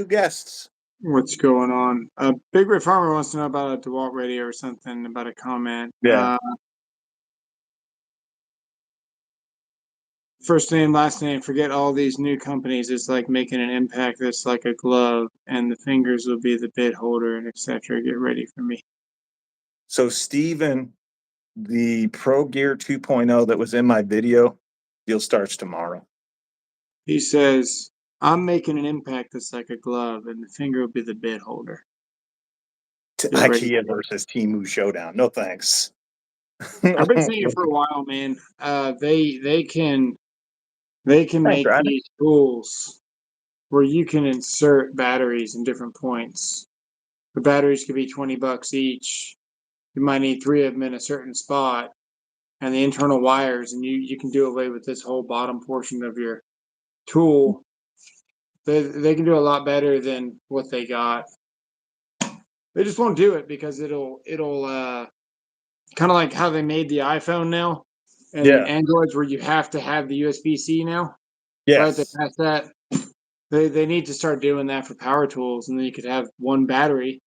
guests.
What's going on? Big Red Farmer wants to know about a DeWalt radio or something about a comment.
Yeah.
First name, last name, forget all these new companies. It's like making an impact that's like a glove, and the fingers will be the bit holder and etc. Get ready for me.
So Steven, the Pro Gear 2.0 that was in my video, deal starts tomorrow.
He says, I'm making an impact that's like a glove, and the finger will be the bit holder.
IKEA versus Temu Showdown. No thanks.
I've been saying it for a while, man. They can make
Right.
these tools where you can insert batteries in different points. The batteries could be $20 each. You might need 3 of them in a certain spot, and the internal wires, and you can do away with this whole bottom portion of your tool. They can do a lot better than what they got. They just won't do it because it'll kind of like how they made the iPhone now and the Androids where you have to have the USB-C now. Right, they passed that. They need to start doing that for power tools, and then you could have one battery.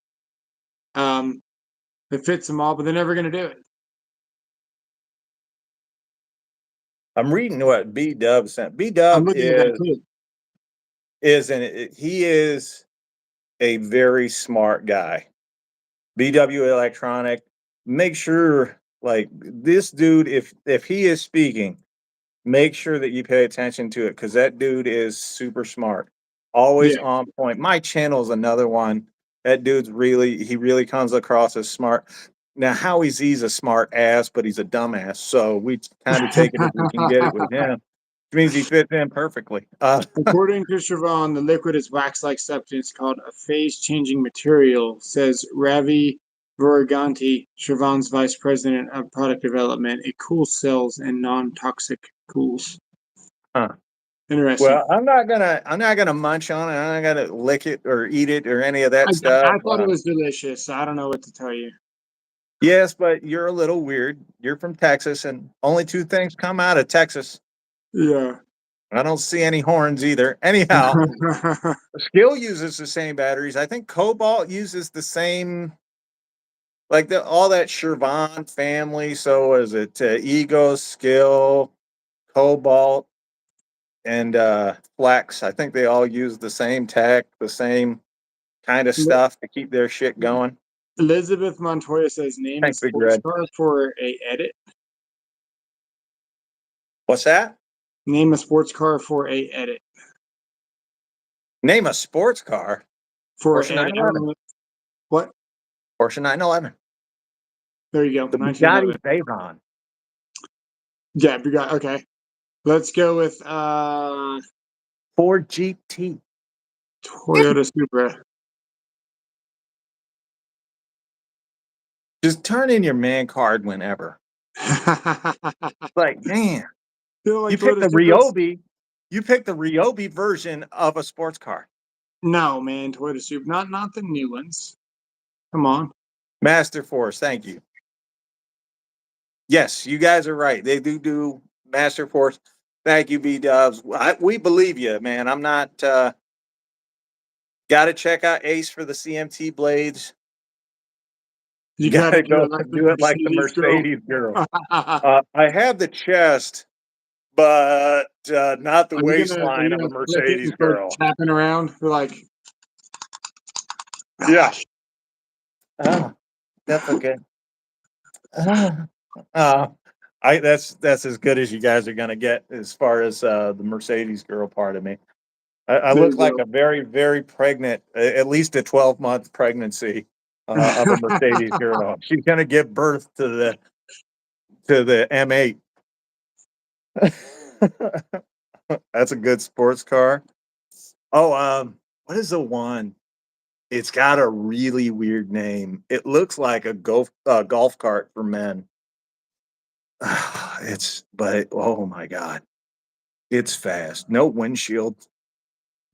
It fits them all, but they're never going to do it.
I'm reading what B Dub sent. B Dub he is a very smart guy. BW Electronic. Make sure, like this dude, if he is speaking, make sure that you pay attention to it because that dude is super smart, always on point. My channel is another one. That dude's really comes across as smart. Now Howie Z's a smart ass, but he's a dumbass. So we kind of take it if we can get it with him. Which means he fits in perfectly.
According to Siobhan, the liquid is wax-like substance called a phase-changing material, says Ravi Varaganti, Siobhan's vice president of product development. It cools cells and non-toxic cools.
Huh.
Interesting.
Well, I'm not gonna munch on it. I'm not gonna lick it or eat it or any of that stuff.
I thought it was delicious. So I don't know what to tell you.
Yes, but you're a little weird. You're from Texas, and only 2 things come out of Texas.
Yeah.
I don't see any horns either. Anyhow, Skill uses the same batteries. I think Cobalt uses the same, like all that Shervon family. So is it Ego, Skill, Cobalt, and Flex? I think they all use the same tech, the same kind of stuff to keep their shit going.
Elizabeth Montoya says, name a sports car for a edit.
What's that?
Name a sports car for a edit.
Name a sports car
for
Porsche 911.
What?
Porsche 911.
There you go.
The Bugatti Veyron.
Yeah, Bugatti. Okay, let's go with
Ford GT.
Toyota Supra.
Just turn in your man card whenever. Like, man, you
like
picked the
Toyota Supras.
Ryobi. You picked the Ryobi version of a sports car.
No, man, Toyota Supra. Not the new ones. Come on.
Master Force, thank you. Yes, you guys are right. They do Master Force. Thank you, B Dubs. We believe you, man. I'm not. Got to check out Ace for the CMT blades.
You
Got
gotta
to
do
go
it like the
do it like the
Mercedes girl.
Mercedes girl. I have the chest, but not the
Are
waistline
you
of a
gonna flip it
Mercedes
and start
girl.
tapping around? You're like,
Yeah. That's okay. Uh, that's as good as you guys are gonna get as far as the Mercedes girl part of me. I
there
look
you
like
go.
a very, very pregnant, at least a 12-month pregnancy of a Mercedes girl. She's gonna give birth to the M8. That's a good sports car. Oh, what is the one? It's got a really weird name. It looks like a golf cart for men. But oh my god, it's fast. No windshield,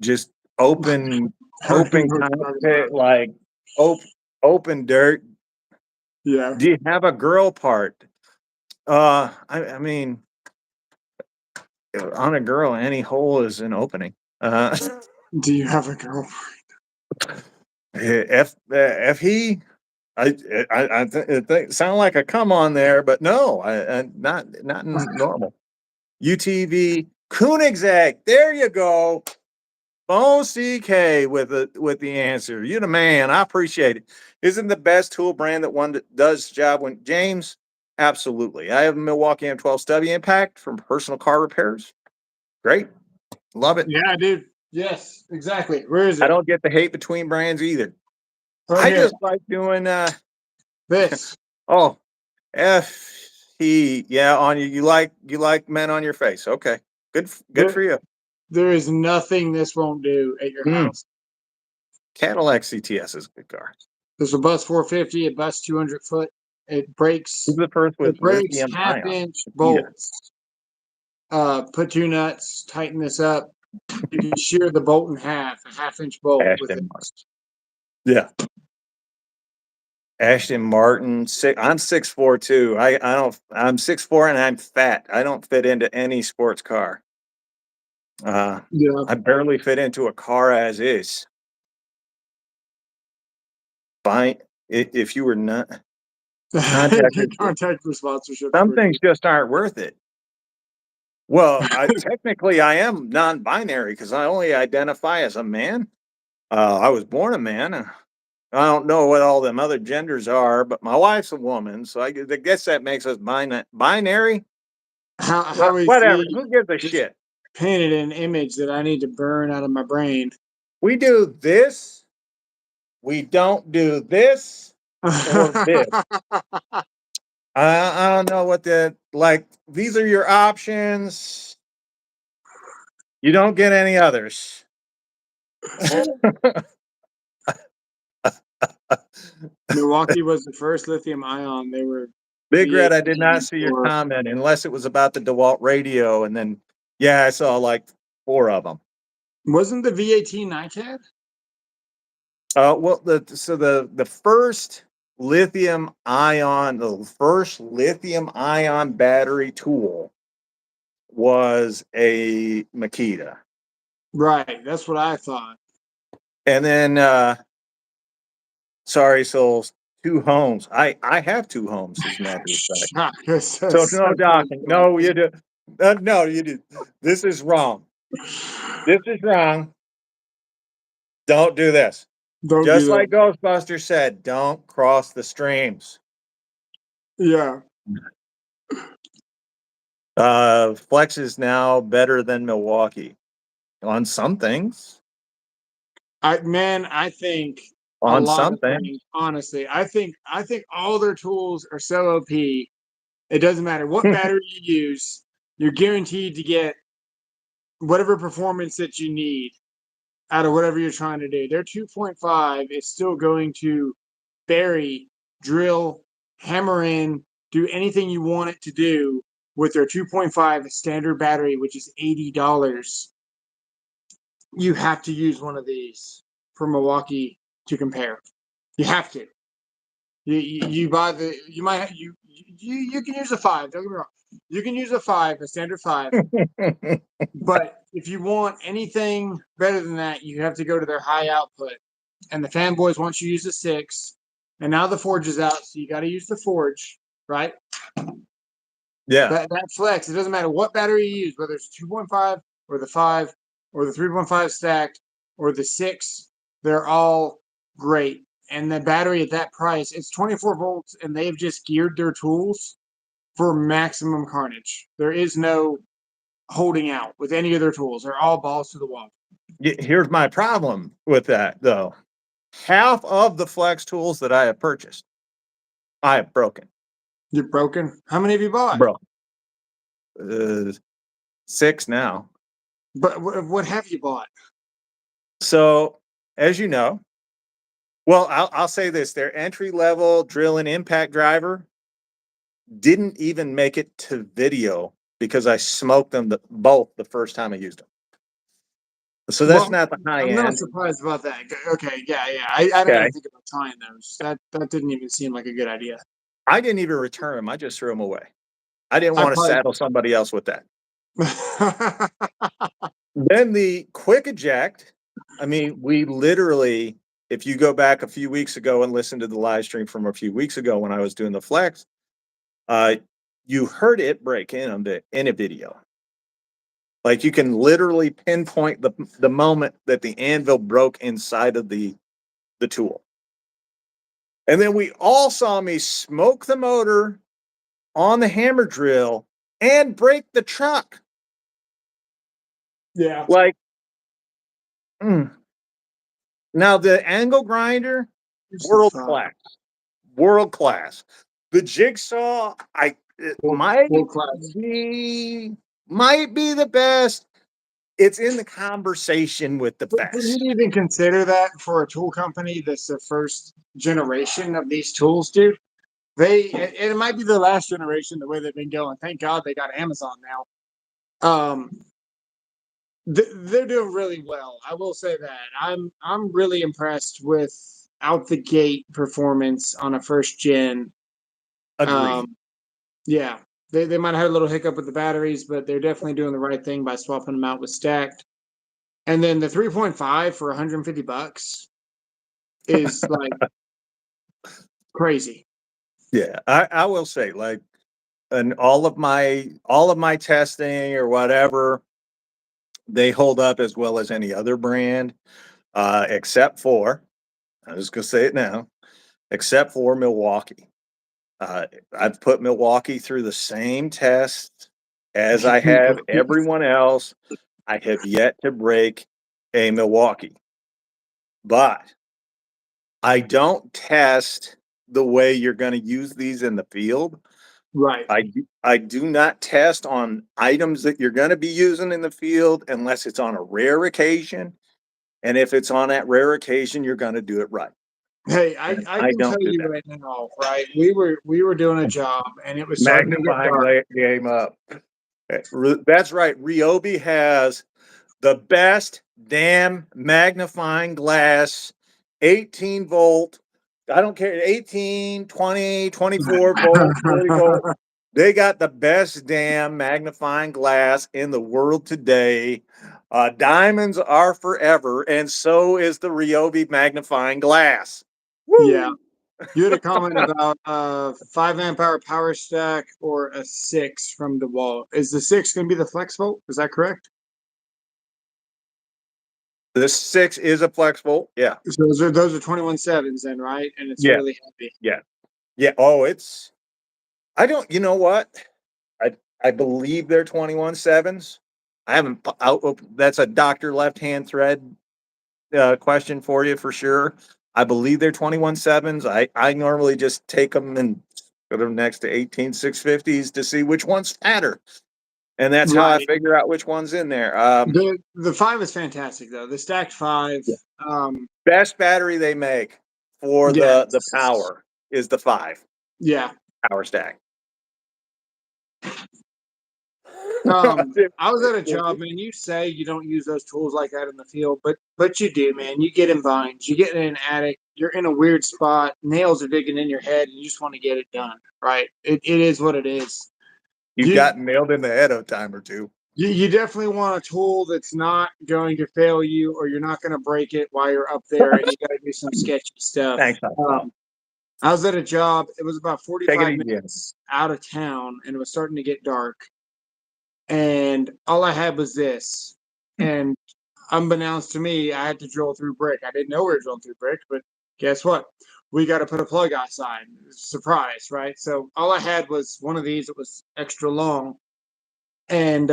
just open,
I know
open
what you're talking about.
cockpit, like open dirt.
Yeah.
Do you have a grill part? I mean, on a grill, any hole is an opening.
Do you have a girl?
If he, I sound like a come on there, but no, not normal. UTV Koenigsegg. There you go. Bone CK with the answer. You're the man. I appreciate it. Isn't the best tool brand that one that does job when James? Absolutely. I have a Milwaukee M12 stubby impact from personal car repairs. Great. Love it.
Yeah, dude. Yes, exactly. Where is
I
it?
don't get the hate between brands either.
Right
I
here.
just like doing
This.
oh F he yeah on you. You like men on your face. Okay. Good
There,
for you.
there is nothing this won't do at your
Mm.
house.
Cadillac CTS is a good car.
There's a bus 450, a bus 200 foot. It
Who's
breaks.
the first
It
with
breaks
lithium
half
ion?
inch
Makita.
bolts. Put two nuts, tighten this up. You can shear the bolt in half, a half-inch bolt with it.
Ashton Martin. Yeah. Ashton Martin. I'm 6'4" too. I don't. I'm 6'4" and I'm fat. I don't fit into any sports car.
Yeah.
I barely fit into a car as is. Fine. If you were not contacted,
Contact for sponsorships
some
quickly.
things just aren't worth it. Well, technically, I am non-binary because I only identify as a man. I was born a man. I don't know what all them other genders are, but my wife's a woman, so I guess that makes us binary.
How is
Whatever.
he
Who gives a
just
shit?
painted an image that I need to burn out of my brain?
We do this. We don't do this or this. I don't know what the like. These are your options. You don't get any others.
Milwaukee was the first lithium ion. They were
Big Red, I did not
V18
see your
or
comment unless it was about the DeWalt radio, and then yeah, I saw like 4 of them.
wasn't the V18 NiCad?
Well, the first lithium ion battery tool was a Makita,
Right, that's what I thought.
and then sorry souls, 2 homes. I have 2 homes as a matter of fact. So no docking. No, you do. No, you do. This is wrong. This is wrong. Don't do this.
Don't do
Just
that.
like Ghostbusters said, don't cross the streams.
Yeah.
Flex is now better than Milwaukee on some things.
I think a
On
lot
some
of
things.
things, honestly. I think all their tools are so OP. It doesn't matter what battery you use, you're guaranteed to get whatever performance that you need out of whatever you're trying to do. Their 2.5 is still going to bury, drill, hammer in, do anything you want it to do with their 2.5 standard battery, which is $80, you have to use one of these for Milwaukee to compare. You have to. You buy the you might you can use a 5. Don't get me wrong. You can use a 5, a standard 5. But if you want anything better than that, you have to go to their high output. And the fanboys want you to use a 6. And now the Forge is out, so you got to use the Forge, right?
Yeah.
That flex, it doesn't matter what battery you use, whether it's 2.5 or the 5 or the 3.5 stacked or the 6, they're all great. And the battery at that price, it's 24 volts, and they've just geared their tools for maximum carnage. There is no holding out with any of their tools. They're all balls to the wall.
Here's my problem with that, though. Half of the flex tools that I have purchased, I have broken.
You're broken? How many have you bought?
Bro. 6 now.
But what have you bought?
So, as you know, well, I'll say this: their entry-level drill and impact driver didn't even make it to video because I smoked them both the first time I used them. So that's not the high
I'm
end.
not surprised about that. Okay, yeah. I didn't
Okay.
even think about trying those. That didn't even seem like a good idea.
I didn't even return them. I just threw them away. I didn't
I
want to
probably-
saddle somebody else with that. Then the quick eject. I mean, we literally, if you go back a few weeks ago and listen to the live stream from a few weeks ago when I was doing the flex, you heard it break in a video. Like you can literally pinpoint the moment that the anvil broke inside of the tool. And then we all saw me smoke the motor on the hammer drill and break the truck.
Yeah.
Like, now the angle grinder, world class. World class. The jigsaw, might be the best. It's in the conversation with the best.
For you to even consider that for a tool company that's the first generation of these tools, dude, it might be the last generation the way they've been going. Thank God they got Amazon now. They're doing really well. I will say that I'm really impressed with out the gate performance on a first gen.
Agreed.
Yeah, they might have had a little hiccup with the batteries, but they're definitely doing the right thing by swapping them out with stacked. And then the 3.5 for $150 is like crazy.
Yeah, I will say, like, and all of my testing or whatever, they hold up as well as any other brand, except for, I'm just gonna say it now, except for Milwaukee. I've put Milwaukee through the same test as I have everyone else. I have yet to break a Milwaukee, but I don't test the way you're going to use these in the field.
Right.
I do not test on items that you're going to be using in the field unless it's on a rare occasion. And if it's on that rare occasion, you're going to do it right.
Hey, I can tell you right now, right? We were doing a job and it was starting to get dark.
Game up. That's right. Ryobi has the best damn magnifying glass, 18 volt. I don't care, 18, 20, 24 volt, 40 volt. They got the best damn magnifying glass in the world today. Diamonds are forever, and so is the Ryobi magnifying glass. Woo!
Yeah. You had a comment about 5 amp hour power stack or a 6 from dewalt. Is the 6 going to be the flex volt? Is that correct?
This 6 is a flex volt. Yeah.
So those are 21.7s then, right? And it's really heavy.
Yeah. Yeah. Oh, you know what? I believe they're 21.7s. I haven't that's a Dr. Left Hand Thread question for you for sure. I believe they're 21.7s. I normally just take them and put them next to 18.650s to see which one's fatter. And that's how I figure out which one's in there.
The 5 is fantastic though. The stacked 5.
Best battery they make for the power is the 5.
Yeah.
power stack.
I was at a job, man. You say you don't use those tools like that in the field, but you do, man. You get in binds, you get in an attic, you're in a weird spot, nails are digging in your head, and you just want to get it done, right? It is what it is.
You've
You
gotten nailed in the head a time or two.
you definitely want a tool that's not going to fail you, or you're not going to break it while you're up there, and you got to do some sketchy stuff.
Thanks, pal.
I was at a job. It was about
Take it
45
easy.
minutes out of town, and it was starting to get dark. And all I had was this. And unbeknownst to me, I had to drill through brick. I didn't know we were drilling through brick, but guess what? We got to put a plug outside. Surprise, right? So all I had was one of these. It was extra long, and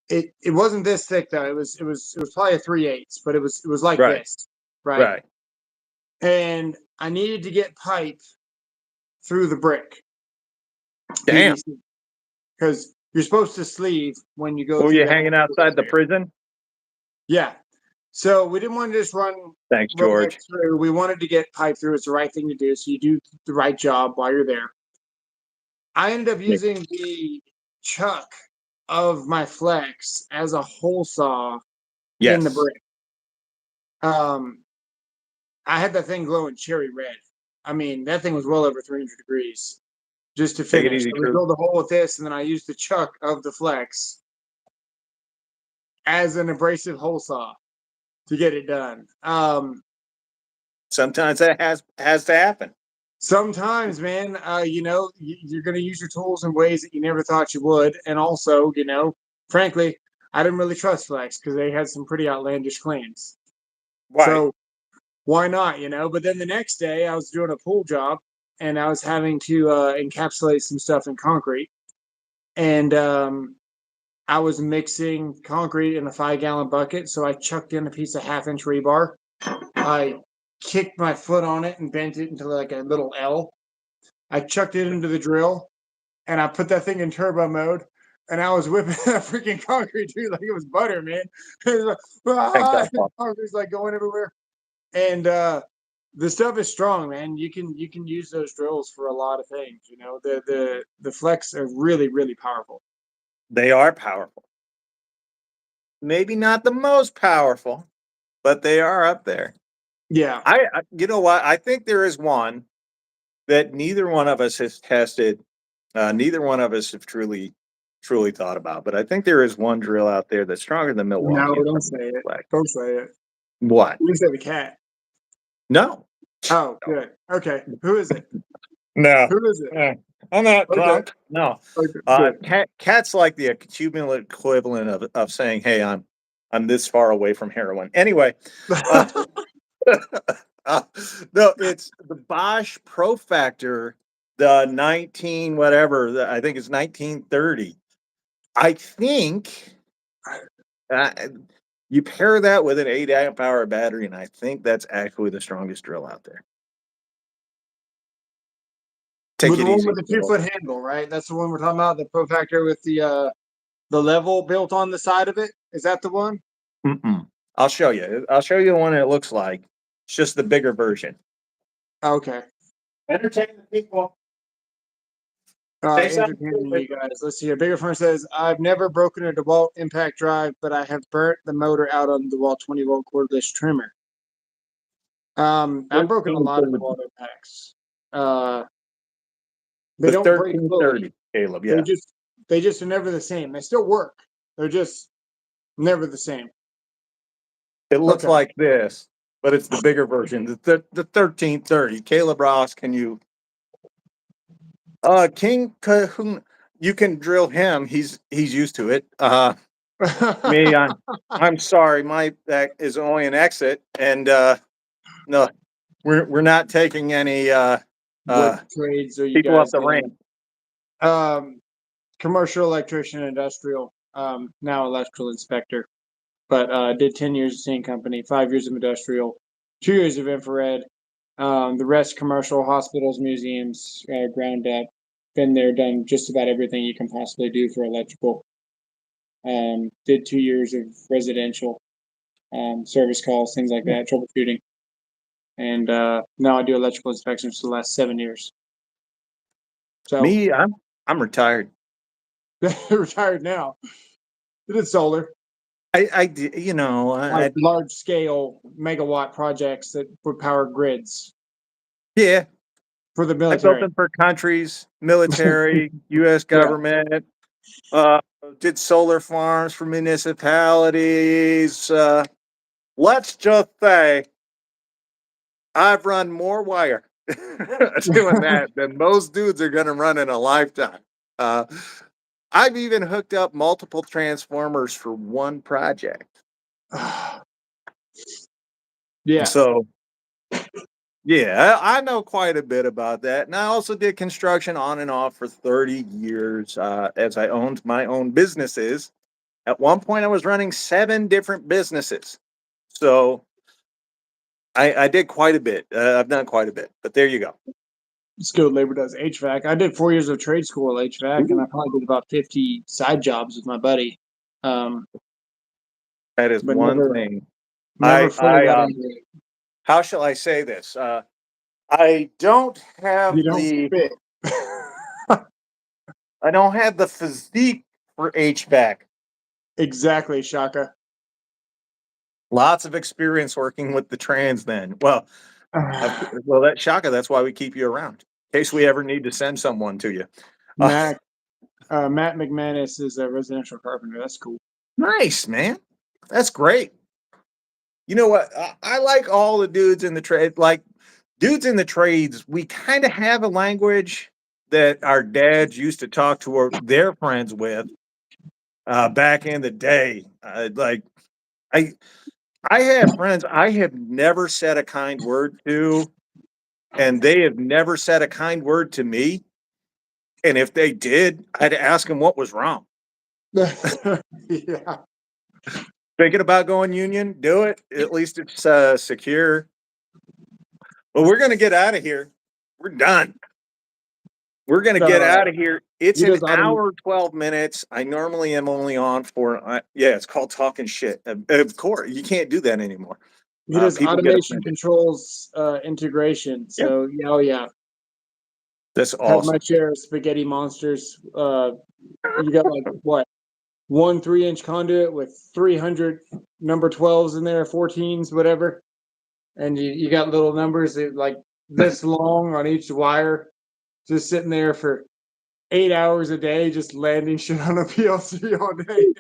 it wasn't this thick though. It was probably a 3/8, but it was like
Right.
this, right?
Right.
And I needed to get pipe through the brick.
Damn.
Because you're supposed to sleeve when you go
Were
through
you
that.
hanging outside the prison?
Yeah. So we didn't want to just run
Thanks,
right
George.
through. We wanted to get pipe through. It's the right thing to do. So you do the right job while you're there. I ended up using the chuck of my flex as a hole saw in the
Yes.
brick. I had that thing glowing cherry red. I mean, that thing was well over 300 degrees just to
Take it
finish.
easy,
So we
True.
drilled a hole with this, and then I used the chuck of the flex as an abrasive hole saw to get it done.
Sometimes that has to happen.
Sometimes, man, you're going to use your tools in ways that you never thought you would. And also, frankly, I didn't really trust Flex because they had some pretty outlandish claims.
Right.
So why not, But then the next day I was doing a pool job and I was having to encapsulate some stuff in concrete. And I was mixing concrete in a 5-gallon bucket. So I chucked in a piece of 1/2-inch rebar. I kicked my foot on it and bent it into like a little L. I chucked it into the drill and I put that thing in turbo mode and I was whipping that freaking concrete, dude, like it was butter, man. It was like, concrete's like going everywhere. And the stuff is strong, man. You can use those drills for a lot of things. The flex are really, really powerful.
They are powerful. Maybe not the most powerful, but they are up there.
Yeah.
You know what? I think there is one that neither one of us has tested. Neither one of us have truly thought about. But I think there is one drill out there that's stronger than Milwaukee.
No, don't say it. Don't say it.
What?
You say the cat.
No.
Oh, good. Okay. Who is it?
No.
Who is it?
I'm not drunk. No.
Okay,
Cat's like the cumulative equivalent of saying, "Hey, I'm this far away from heroin." Anyway. No, it's the Bosch Pro Factor, the 19 whatever. I think it's 1930. I think you pair that with an 8-amp-hour battery, and I think that's actually the strongest drill out there.
with the one with the 2-foot handle, right? That's the one we're talking about. The Pro Factor with the level built on the side of it. Is that the one?
Mm-mm. I'll show you. I'll show you the one it looks like. It's just the bigger version.
Okay.
Entertain the people.
Entertaining you guys. Let's see here. Bigger Firm says, I've never broken a DeWalt impact drive, but I have burnt the motor out on the DeWalt 20-volt cordless trimmer. I've broken a lot of DeWalt impacts. They don't break fully.
Caleb, yeah.
They just are never the same. They still work. They're just never the same.
It looks like this, but it's the bigger version. The 1330. Caleb Ross, can you King Cahoon, you can drill him. He's used to it. Me, I'm sorry. That is only an exit, and no, we're not taking any
what trades are you
people
guys
up the ramp.
Commercial electrician, industrial, now electrical inspector, but did 10 years of same company, 5 years of industrial, 2 years of infrared, the rest commercial, hospitals, museums, ground up. Been there, done just about everything you can possibly do for electrical. Did 2 years of residential, service calls, things like that, troubleshooting. And now I do electrical inspections for the last 7 years. So
Me, I'm retired.
retired now. It is solar,
You know,
like large scale megawatt projects that would power grids
yeah,
for the
I built
military.
them for countries, military, U.S.
Yeah.
government. Uh, did solar farms for municipalities. Let's just say I've run more wire doing that than most dudes are going to run in a lifetime. Uh, I've even hooked up multiple transformers for one project.
Yeah.
So, yeah, I know quite a bit about that. And I also did construction on and off for 30 years as I owned my own businesses. At one point, I was running 7 different businesses. So, I did quite a bit. I've done quite a bit, but there you go.
Skilled labor does HVAC. I did 4 years of trade school HVAC, and I probably did about 50 side jobs with my buddy. Um,
That is
but
one
never,
thing.
never fully got into it.
How shall I say this? I don't
You
have
don't fit.
I don't have the physique for HVAC.
Exactly, Shaka.
Lots of experience working with the trans men. Well, that Shaka, that's why we keep you around. In case we ever need to send someone to you.
Matt McManus is a residential carpenter. That's cool.
Nice, man. That's great. You know what? I like all the dudes in the trade. Like dudes in the trades, we kind of have a language that our dads used to talk to their friends with back in the day. Like I have friends I have never said a kind word to, and they have never said a kind word to me. And if they did, I'd ask them what was wrong.
Yeah.
Thinking about going union? Do it. At least it's secure. But we're gonna get out of here. We're done. We're gonna get out of here. It's
He
an
does autom-
hour, 12 minutes. I normally am only on for yeah. It's called talking shit. Of course, you can't do that anymore.
he does
People get
automation
offended.
controls integration.
Yeah,
So yeah, oh yeah.
that's
Had my
awesome.
share of spaghetti monsters. You got like what? 1 3-inch conduit with 300 number 12s in there, 14s, whatever. And you got little numbers that like this long on each wire, just sitting there for 8 hours a day, just landing shit on a PLC all day.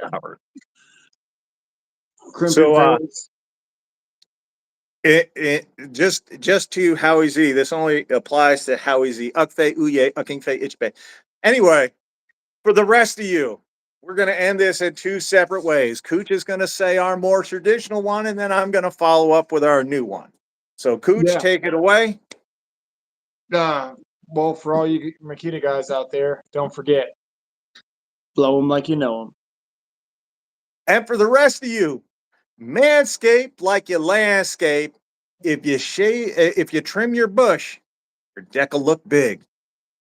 Crimping
So
fails.
it just to Howie Z. This only applies to Howie Z. Ukfe uye ukingfe ichbe. Anyway, for the rest of you, we're going to end this in 2 separate ways. Cooch is going to say our more traditional one, and then I'm going to follow up with our new one. So, Cooch,
Yeah.
take it away.
Well, for all you Makita guys out there, don't forget, blow them like you know them.
And for the rest of you, manscape like you landscape. If you trim your bush, your deck will look big.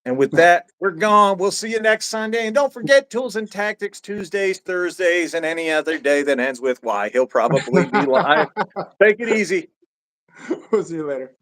And with that, we're gone. We'll see you next Sunday. And don't forget Tools and Tactics Tuesdays, Thursdays, and any other day that ends with Y. He'll probably be live. Take it easy.
We'll see you later.